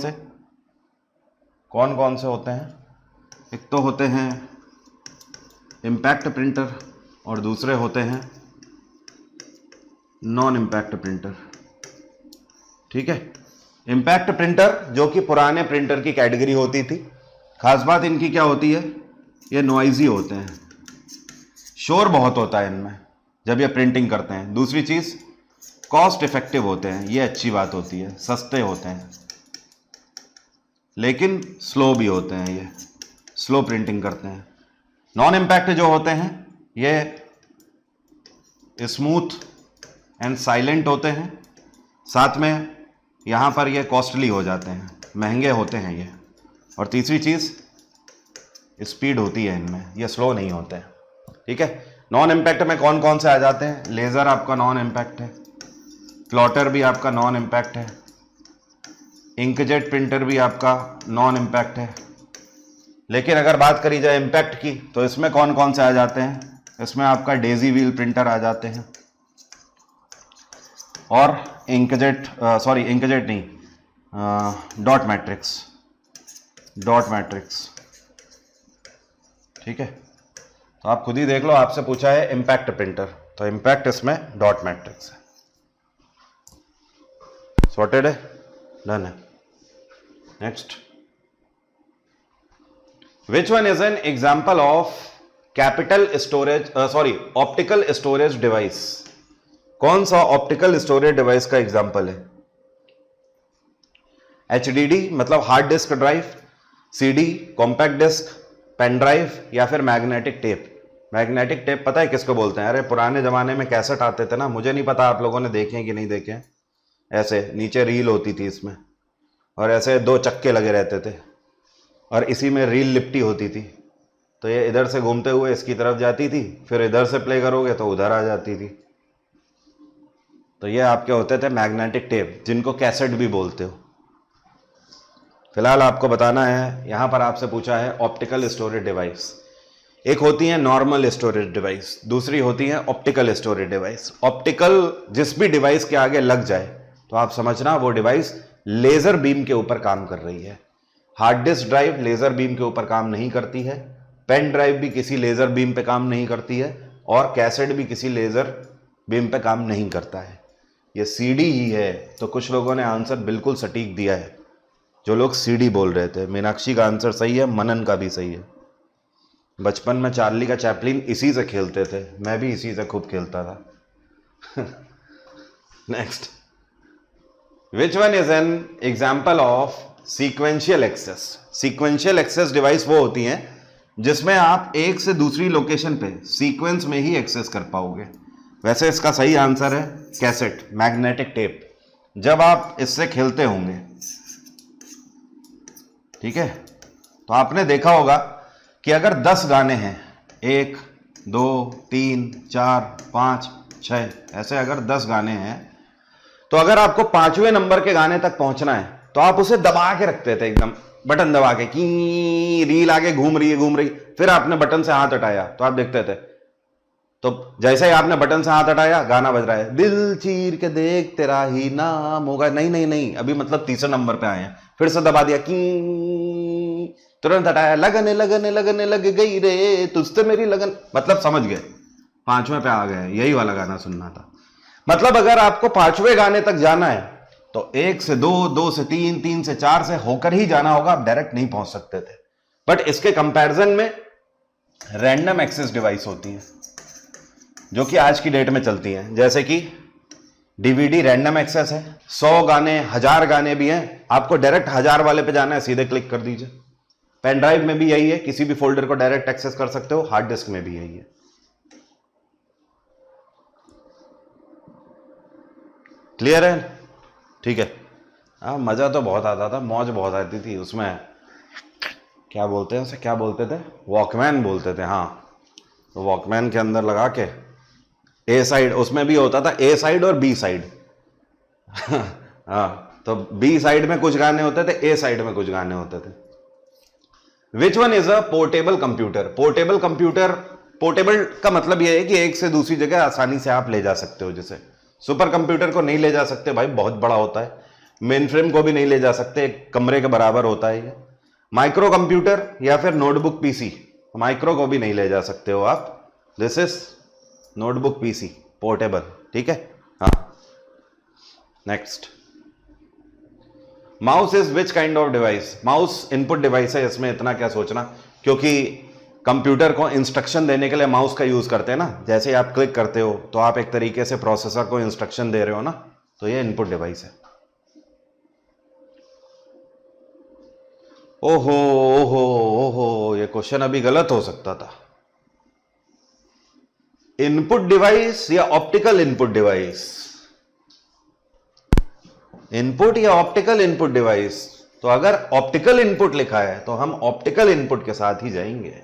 से होते हैं? एक तो होते हैं इम्पैक्ट प्रिंटर और दूसरे होते हैं नॉन इम्पैक्ट प्रिंटर। ठीक है, इम्पैक्ट प्रिंटर जो कि पुराने प्रिंटर की कैटेगरी होती थी, खास बात इनकी क्या होती है, ये नॉइजी होते हैं, शोर बहुत होता है इनमें जब ये प्रिंटिंग करते हैं। दूसरी चीज, कॉस्ट इफेक्टिव होते हैं, ये अच्छी बात होती है, सस्ते होते हैं, लेकिन स्लो भी होते हैं, ये स्लो प्रिंटिंग करते हैं। नॉन इम्पैक्ट जो होते हैं ये स्मूथ एंड साइलेंट होते हैं, साथ में यहाँ पर ये कॉस्टली हो जाते हैं, महंगे होते हैं ये। और तीसरी चीज़, स्पीड होती है इनमें, ये स्लो नहीं होते हैं। ठीक है, नॉन इम्पैक्ट में कौन कौन से आ जाते हैं? लेज़र आपका नॉन इम्पैक्ट है, प्लॉटर भी आपका नॉन इम्पैक्ट है, इंकजेट प्रिंटर भी आपका नॉन इम्पैक्ट है। लेकिन अगर बात करी जाए इम्पैक्ट की, तो इसमें कौन कौन से आ जाते हैं? इसमें आपका डेजी व्हील प्रिंटर आ जाते हैं, और इंकजेट नहीं, डॉट मैट्रिक्स। ठीक है, तो आप खुद ही देख लो, आपसे पूछा है इम्पैक्ट प्रिंटर, तो इम्पैक्ट इसमें डॉट मैट्रिक्स है। सॉर्टेड है, डन है। Next, which one is an example of optical storage device? कौन सा ऑप्टिकल स्टोरेज डिवाइस का एग्जाम्पल है? HDD मतलब hard disk drive, CD compact disc, pen drive, या फिर मैग्नेटिक टेप? मैग्नेटिक टेप पता है किसको बोलते हैं? अरे पुराने जमाने में कैसेट आते थे ना, मुझे नहीं पता आप लोगों ने देखे हैं कि नहीं देखे हैं, ऐसे नीचे रील होती थी इसमें, और ऐसे दो चक्के लगे रहते थे, और इसी में रील लिपटी होती थी, तो ये इधर से घूमते हुए इसकी तरफ जाती थी, फिर इधर से प्ले करोगे तो उधर आ जाती थी। तो ये आपके होते थे मैग्नेटिक टेप, जिनको कैसेट भी बोलते हो। फिलहाल आपको बताना है, यहां पर आपसे पूछा है ऑप्टिकल स्टोरेज डिवाइस। एक होती है नॉर्मल स्टोरेज डिवाइस, दूसरी होती है ऑप्टिकल स्टोरेज डिवाइस। ऑप्टिकल जिस भी डिवाइस के आगे लग जाए तो आप समझना वो डिवाइस लेजर बीम के ऊपर काम कर रही है। Hard disk drive laser beam के ऊपर काम नहीं करती है, पेन ड्राइव भी किसी लेजर बीम पे काम नहीं करती है, और कैसेट भी किसी लेजर बीम पे काम नहीं करता है, ये CD ही है। तो कुछ लोगों ने आंसर बिल्कुल सटीक दिया है, जो लोग CD बोल रहे थे। मीनाक्षी का आंसर सही है, मनन का भी सही है। बचपन में चार्ली का चैपलिन इसी से खेलते थे, मैं भी इसी से खूब खेलता था। Next, which one is an example of sequential access? Sequential access device वो होती हैं जिसमें आप एक से दूसरी लोकेशन पे सीक्वेंस में ही एक्सेस कर पाओगे। वैसे इसका सही आंसर है कैसेट, मैग्नेटिक टेप, जब आप इससे खेलते होंगे। ठीक है, तो आपने देखा होगा कि अगर 10 गाने हैं, 1 2 3 4 5 6 ऐसे अगर 10 गाने हैं, तो अगर आपको 5वें नंबर के गाने तक पहुंचना है तो आप उसे दबा के रखते थे, एकदम बटन दबा के, की रील आगे घूम रही, फिर आपने बटन से हाथ हटाया तो आप देखते थे, तो जैसे ही आपने बटन से हाथ हटाया गाना बज रहा है, दिल चीर के देख तेरा ही नाम होगा, नहीं, अभी मतलब तीसरे नंबर पे आए हैं, फिर से दबा दिया, की तुरंत हटाया, लगने लग गई रे तुझसे मेरी लगन, मतलब समझ गए 5वें पे आ गए, यही वाला गाना सुनना था। मतलब अगर आपको 5वें गाने तक जाना है तो 1 से 2, 2 से 3, 3 से 4 से होकर ही जाना होगा, आप डायरेक्ट नहीं पहुंच सकते थे। बट इसके कंपैरिजन में रैंडम एक्सेस डिवाइस होती है जो कि आज की डेट में चलती हैं, जैसे कि DVD रैंडम एक्सेस है, 100 गाने 1000 गाने भी हैं, आपको डायरेक्ट 1000 वाले पे जाना है, सीधे क्लिक कर दीजिए। पेन ड्राइव में भी यही है, किसी भी फोल्डर को डायरेक्ट एक्सेस कर सकते हो, हार्ड डिस्क में भी यही है। क्लियर है? ठीक है। हाँ, मजा तो बहुत आता था, मौज बहुत आती थी उसमें। क्या बोलते हैं उसे, क्या बोलते थे, वॉकमैन बोलते थे। हाँ, तो वॉकमैन के अंदर लगा के ए साइड, उसमें भी होता था ए साइड और बी साइड। हाँ, तो बी साइड में कुछ गाने होते थे, ए साइड में कुछ गाने होते थे। विच one is a portable computer? Portable computer, portable का मतलब यह है कि एक से दूसरी जगह आसानी से आप ले जा सकते हो। जैसे सुपर कंप्यूटर को नहीं ले जा सकते भाई, बहुत बड़ा होता है। मेन फ्रेम को भी नहीं ले जा सकते, एक कमरे के बराबर होता है ये। माइक्रो कंप्यूटर या फिर नोटबुक पीसी, माइक्रो को भी नहीं ले जा सकते हो आप। This is notebook PC portable, ठीक है। हाँ, next, mouse is which kind of device? Mouse input device है, इसमें इतना क्या सोचना, क्योंकि कंप्यूटर को इंस्ट्रक्शन देने के लिए माउस का यूज करते हैं ना। जैसे आप क्लिक करते हो तो आप एक तरीके से प्रोसेसर को इंस्ट्रक्शन दे रहे हो ना, तो ये इनपुट डिवाइस है। ओहो ओहो ओहो, ये क्वेश्चन अभी गलत हो सकता था। इनपुट डिवाइस या ऑप्टिकल इनपुट डिवाइस? इनपुट या ऑप्टिकल इनपुट डिवाइस? तो अगर ऑप्टिकल इनपुट लिखा है तो हम ऑप्टिकल इनपुट के साथ ही जाएंगे,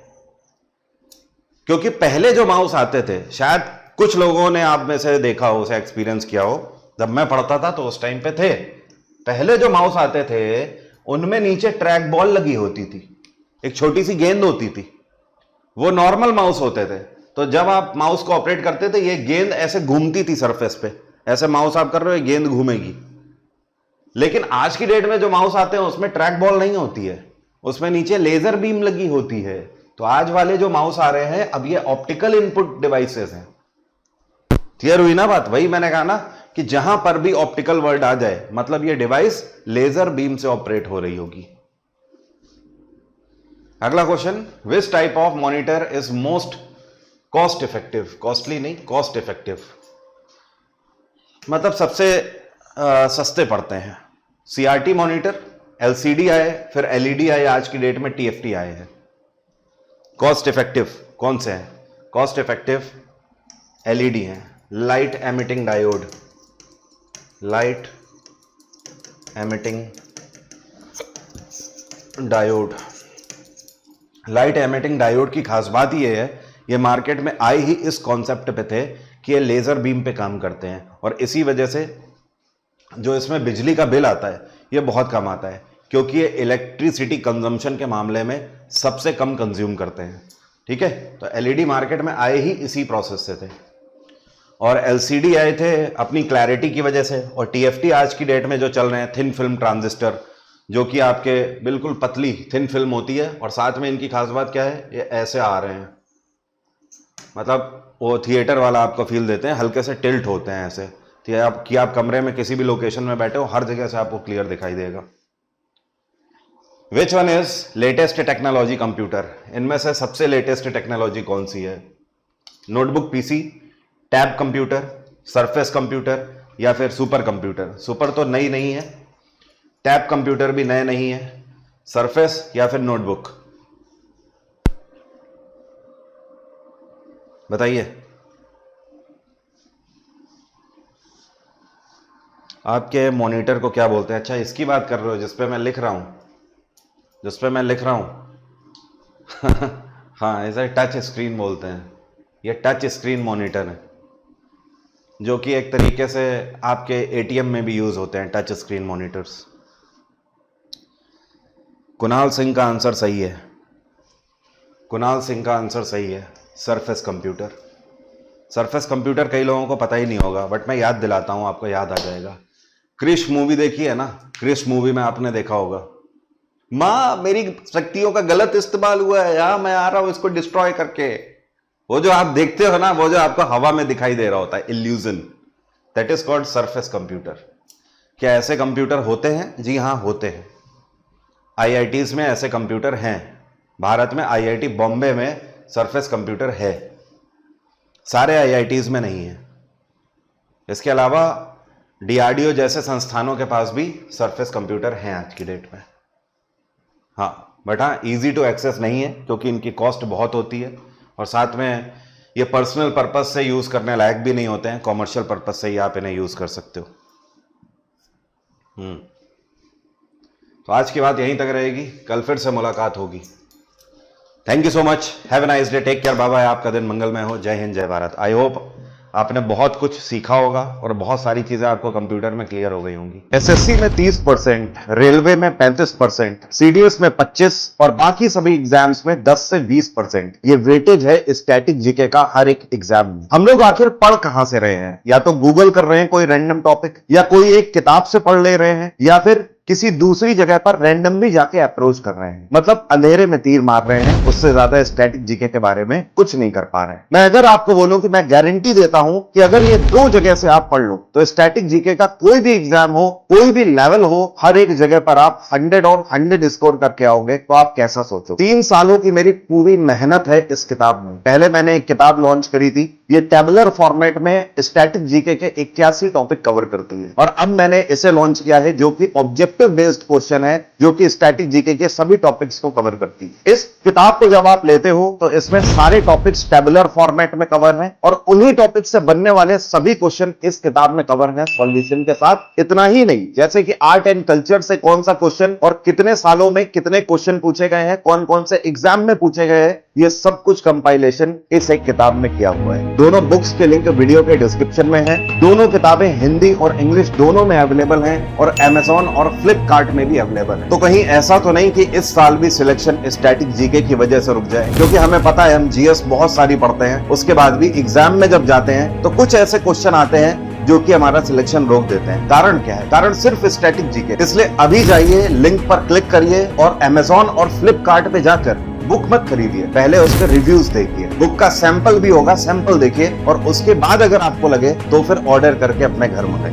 क्योंकि पहले जो माउस आते थे, शायद कुछ लोगों ने आप में से देखा हो, उसे एक्सपीरियंस किया हो, जब मैं पढ़ता था तो उस टाइम पे थे, पहले जो माउस आते थे उनमें नीचे ट्रैक बॉल लगी होती थी, एक छोटी सी गेंद होती थी। वो नॉर्मल माउस होते थे, तो जब आप माउस को ऑपरेट करते थे ये गेंद ऐसे घूमती थी सरफेस पे, ऐसे माउस आप कर रहे हो ये गेंद घूमेगी। लेकिन आज की डेट में जो माउस आते हैं उसमें ट्रैक बॉल नहीं होती है, उसमें नीचे लेजर बीम लगी होती है। तो आज वाले जो माउस आ रहे हैं अब ये ऑप्टिकल इनपुट डिवाइसेस हैं। क्लियर हुई ना बात? वही मैंने कहा ना कि जहां पर भी ऑप्टिकल वर्ड आ जाए मतलब ये डिवाइस लेजर बीम से ऑपरेट हो रही होगी। अगला question, which type of monitor is most cost effective? Costly नहीं, कॉस्ट इफेक्टिव मतलब सबसे सस्ते पड़ते हैं। सीआरटी मॉनिटर, एलसीडी आए, फिर एलईडी आए, आज की डेट में टीएफटी आए हैं। कॉस्ट इफेक्टिव कौन से हैं? कॉस्ट इफेक्टिव एलईडी हैं, light emitting diode, light emitting diode. Light emitting diode की खास बात यह है, ये मार्केट में आए ही इस कॉन्सेप्ट पे थे कि ये लेजर बीम पे काम करते हैं, और इसी वजह से जो इसमें बिजली का बिल आता है ये बहुत कम आता है, क्योंकि ये इलेक्ट्रिसिटी कंजम्पशन के मामले में सबसे कम कंज्यूम करते हैं। ठीक है, तो एलईडी मार्केट में आए ही इसी प्रोसेस से थे, और एलसीडी आए थे अपनी क्लैरिटी की वजह से, और टीएफटी आज की डेट में जो चल रहे हैं थिन फिल्म ट्रांजिस्टर, जो कि आपके बिल्कुल पतली थिन फिल्म होती है, और साथ में इनकी खास बात क्या है, ये ऐसे आ रहे हैं, मतलब वो थिएटर वाला आपको फील देते हैं, हल्के से टिल्ट होते हैं ऐसे कि आप कमरे में किसी भी लोकेशन में बैठे हो हर जगह से आपको क्लियर दिखाई देगा। विच one is latest technology computer? इनमें से सबसे लेटेस्ट टेक्नोलॉजी कौन सी है? Notebook PC, tab computer, surface computer, या फिर सुपर कंप्यूटर? सुपर तो नई नहीं है, टैब कंप्यूटर भी नए नहीं है, सरफेस या फिर नोटबुक? बताइए। आपके मॉनिटर को क्या बोलते हैं? अच्छा, इसकी बात कर रहे हो जिस पे मैं लिख रहा हूं, जिस पे मैं लिख रहा हूं हाँ, इसे टच स्क्रीन बोलते हैं। ये टच स्क्रीन मॉनिटर है, जो कि एक तरीके से आपके एटीएम में भी यूज होते हैं touch screen monitors. Kunal Singh का आंसर सही है, कुणाल सिंह का आंसर सही है, सरफेस कंप्यूटर। सरफेस कंप्यूटर कई लोगों को पता ही नहीं होगा, बट मैं याद दिलाता हूं, आपको याद आ जाएगा। क्रिश मूवी देखी है ना? क्रिश मूवी में आपने देखा होगा, माँ मेरी शक्तियों का गलत इस्तेमाल हुआ है, यहाँ मैं आ रहा हूं इसको डिस्ट्रॉय करके। वो जो आप देखते हो ना, वो जो आपको हवा में दिखाई दे रहा होता है, illusion, that is called surface computer. क्या ऐसे कंप्यूटर होते हैं? जी हाँ, होते हैं। आईआईटीज में ऐसे कंप्यूटर हैं। भारत में आईआईटी बॉम्बे में सरफेस कंप्यूटर है, सारे आईआईटीज में नहीं है। इसके अलावा डीआरडीओ जैसे संस्थानों के पास भी सरफेस कंप्यूटर हैं आज की डेट में। हाँ, बट हाँ, इजी टू एक्सेस नहीं है, क्योंकि इनकी कॉस्ट बहुत होती है, और साथ में ये पर्सनल पर्पस से यूज करने लायक भी नहीं होते हैं। कॉमर्शियल पर्पस से ही आप इन्हें यूज कर सकते हो। तो आज की बात यहीं तक रहेगी, कल फिर से मुलाकात होगी। Thank you so much, have a nice day, take care, bye bye. आपका दिन मंगलमय हो। जय हिंद, जय भारत। आई होप आपने बहुत कुछ सीखा होगा और बहुत सारी चीजें आपको कंप्यूटर में क्लियर हो गई होंगी। एसएससी में 30%, रेलवे में 35%, सीडीएस में 25% और बाकी सभी एग्जाम्स में 10 से 20%। ये वेटेज है स्टैटिक जीके का हर एक एग्जाम में। हम लोग आखिर पढ़ कहां से रहे हैं? या तो गूगल कर रहे हैं कोई रैंडम टॉपिक, या कोई एक किताब से पढ़ ले रहे हैं, या फिर किसी दूसरी जगह पर रैंडमली जाके अप्रोच कर रहे हैं। मतलब अंधेरे में तीर मार रहे हैं, उससे ज्यादा स्टैटिक जीके के बारे में कुछ नहीं कर पा रहे हैं। मैं अगर आपको बोलूं कि मैं गारंटी देता हूं कि अगर ये 2 जगह से आप पढ़ लो तो स्टैटिक जीके का कोई भी एग्जाम हो, कोई भी लेवल हो, हर एक जगह पर आप 100 और 100 स्कोर करके आओगे। तो आप कैसा सोचो? 3 सालों की मेरी पूरी मेहनत है इस किताब में। पहले मैंने एक किताब लॉन्च करी थी, ये टेबुलर फॉर्मेट में स्टैटिक जीके के 81 टॉपिक कवर करती है, और अब मैंने इसे लॉन्च किया है जो कि ऑब्जेक्टिव बेस्ड क्वेश्चन है, जो कि स्टैटिक जीके के सभी टॉपिक्स को कवर करती है। इस किताब को जब आप लेते हो तो इसमें सारे टॉपिक्स टेबुलर फॉर्मेट में कवर हैं, और उन्हीं टॉपिक से बनने वाले सभी क्वेश्चन इस किताब में कवर हैं सॉल्यूशन के साथ। इतना ही नहीं, जैसे कि आर्ट एंड कल्चर से कौन सा क्वेश्चन और कितने सालों में कितने क्वेश्चन पूछे गए हैं, कौन कौन से एग्जाम में पूछे गए हैं, ये सब कुछ कंपाइलेशन इस एक किताब में किया हुआ है। दोनों बुक्स के लिंक वीडियो के डिस्क्रिप्शन में है। दोनों किताबें हिंदी और इंग्लिश दोनों में अवेलेबल हैं, और अमेज़न और फ्लिपकार्ट में भी अवेलेबल है। तो कहीं ऐसा तो नहीं कि इस साल भी सिलेक्शन स्टैटिक जीके की वजह से रुक जाए, क्योंकि हमें पता है हम जीएस बहुत सारी पढ़ते हैं, उसके बाद भी एग्जाम में जब जाते हैं तो कुछ ऐसे क्वेश्चन आते हैं जो कि हमारा सिलेक्शन रोक देते हैं। कारण क्या है? कारण सिर्फ स्टैटिक जीके। इसलिए अभी जाइए, लिंक पर क्लिक करिए और अमेज़न और फ्लिपकार्ट पे जाकर बुक मत खरीदिए, पहले उसके रिव्यूज देखिए। बुक का सैंपल भी होगा, सैंपल देखिए, और उसके बाद अगर आपको लगे तो फिर ऑर्डर करके अपने घर मंगाइए।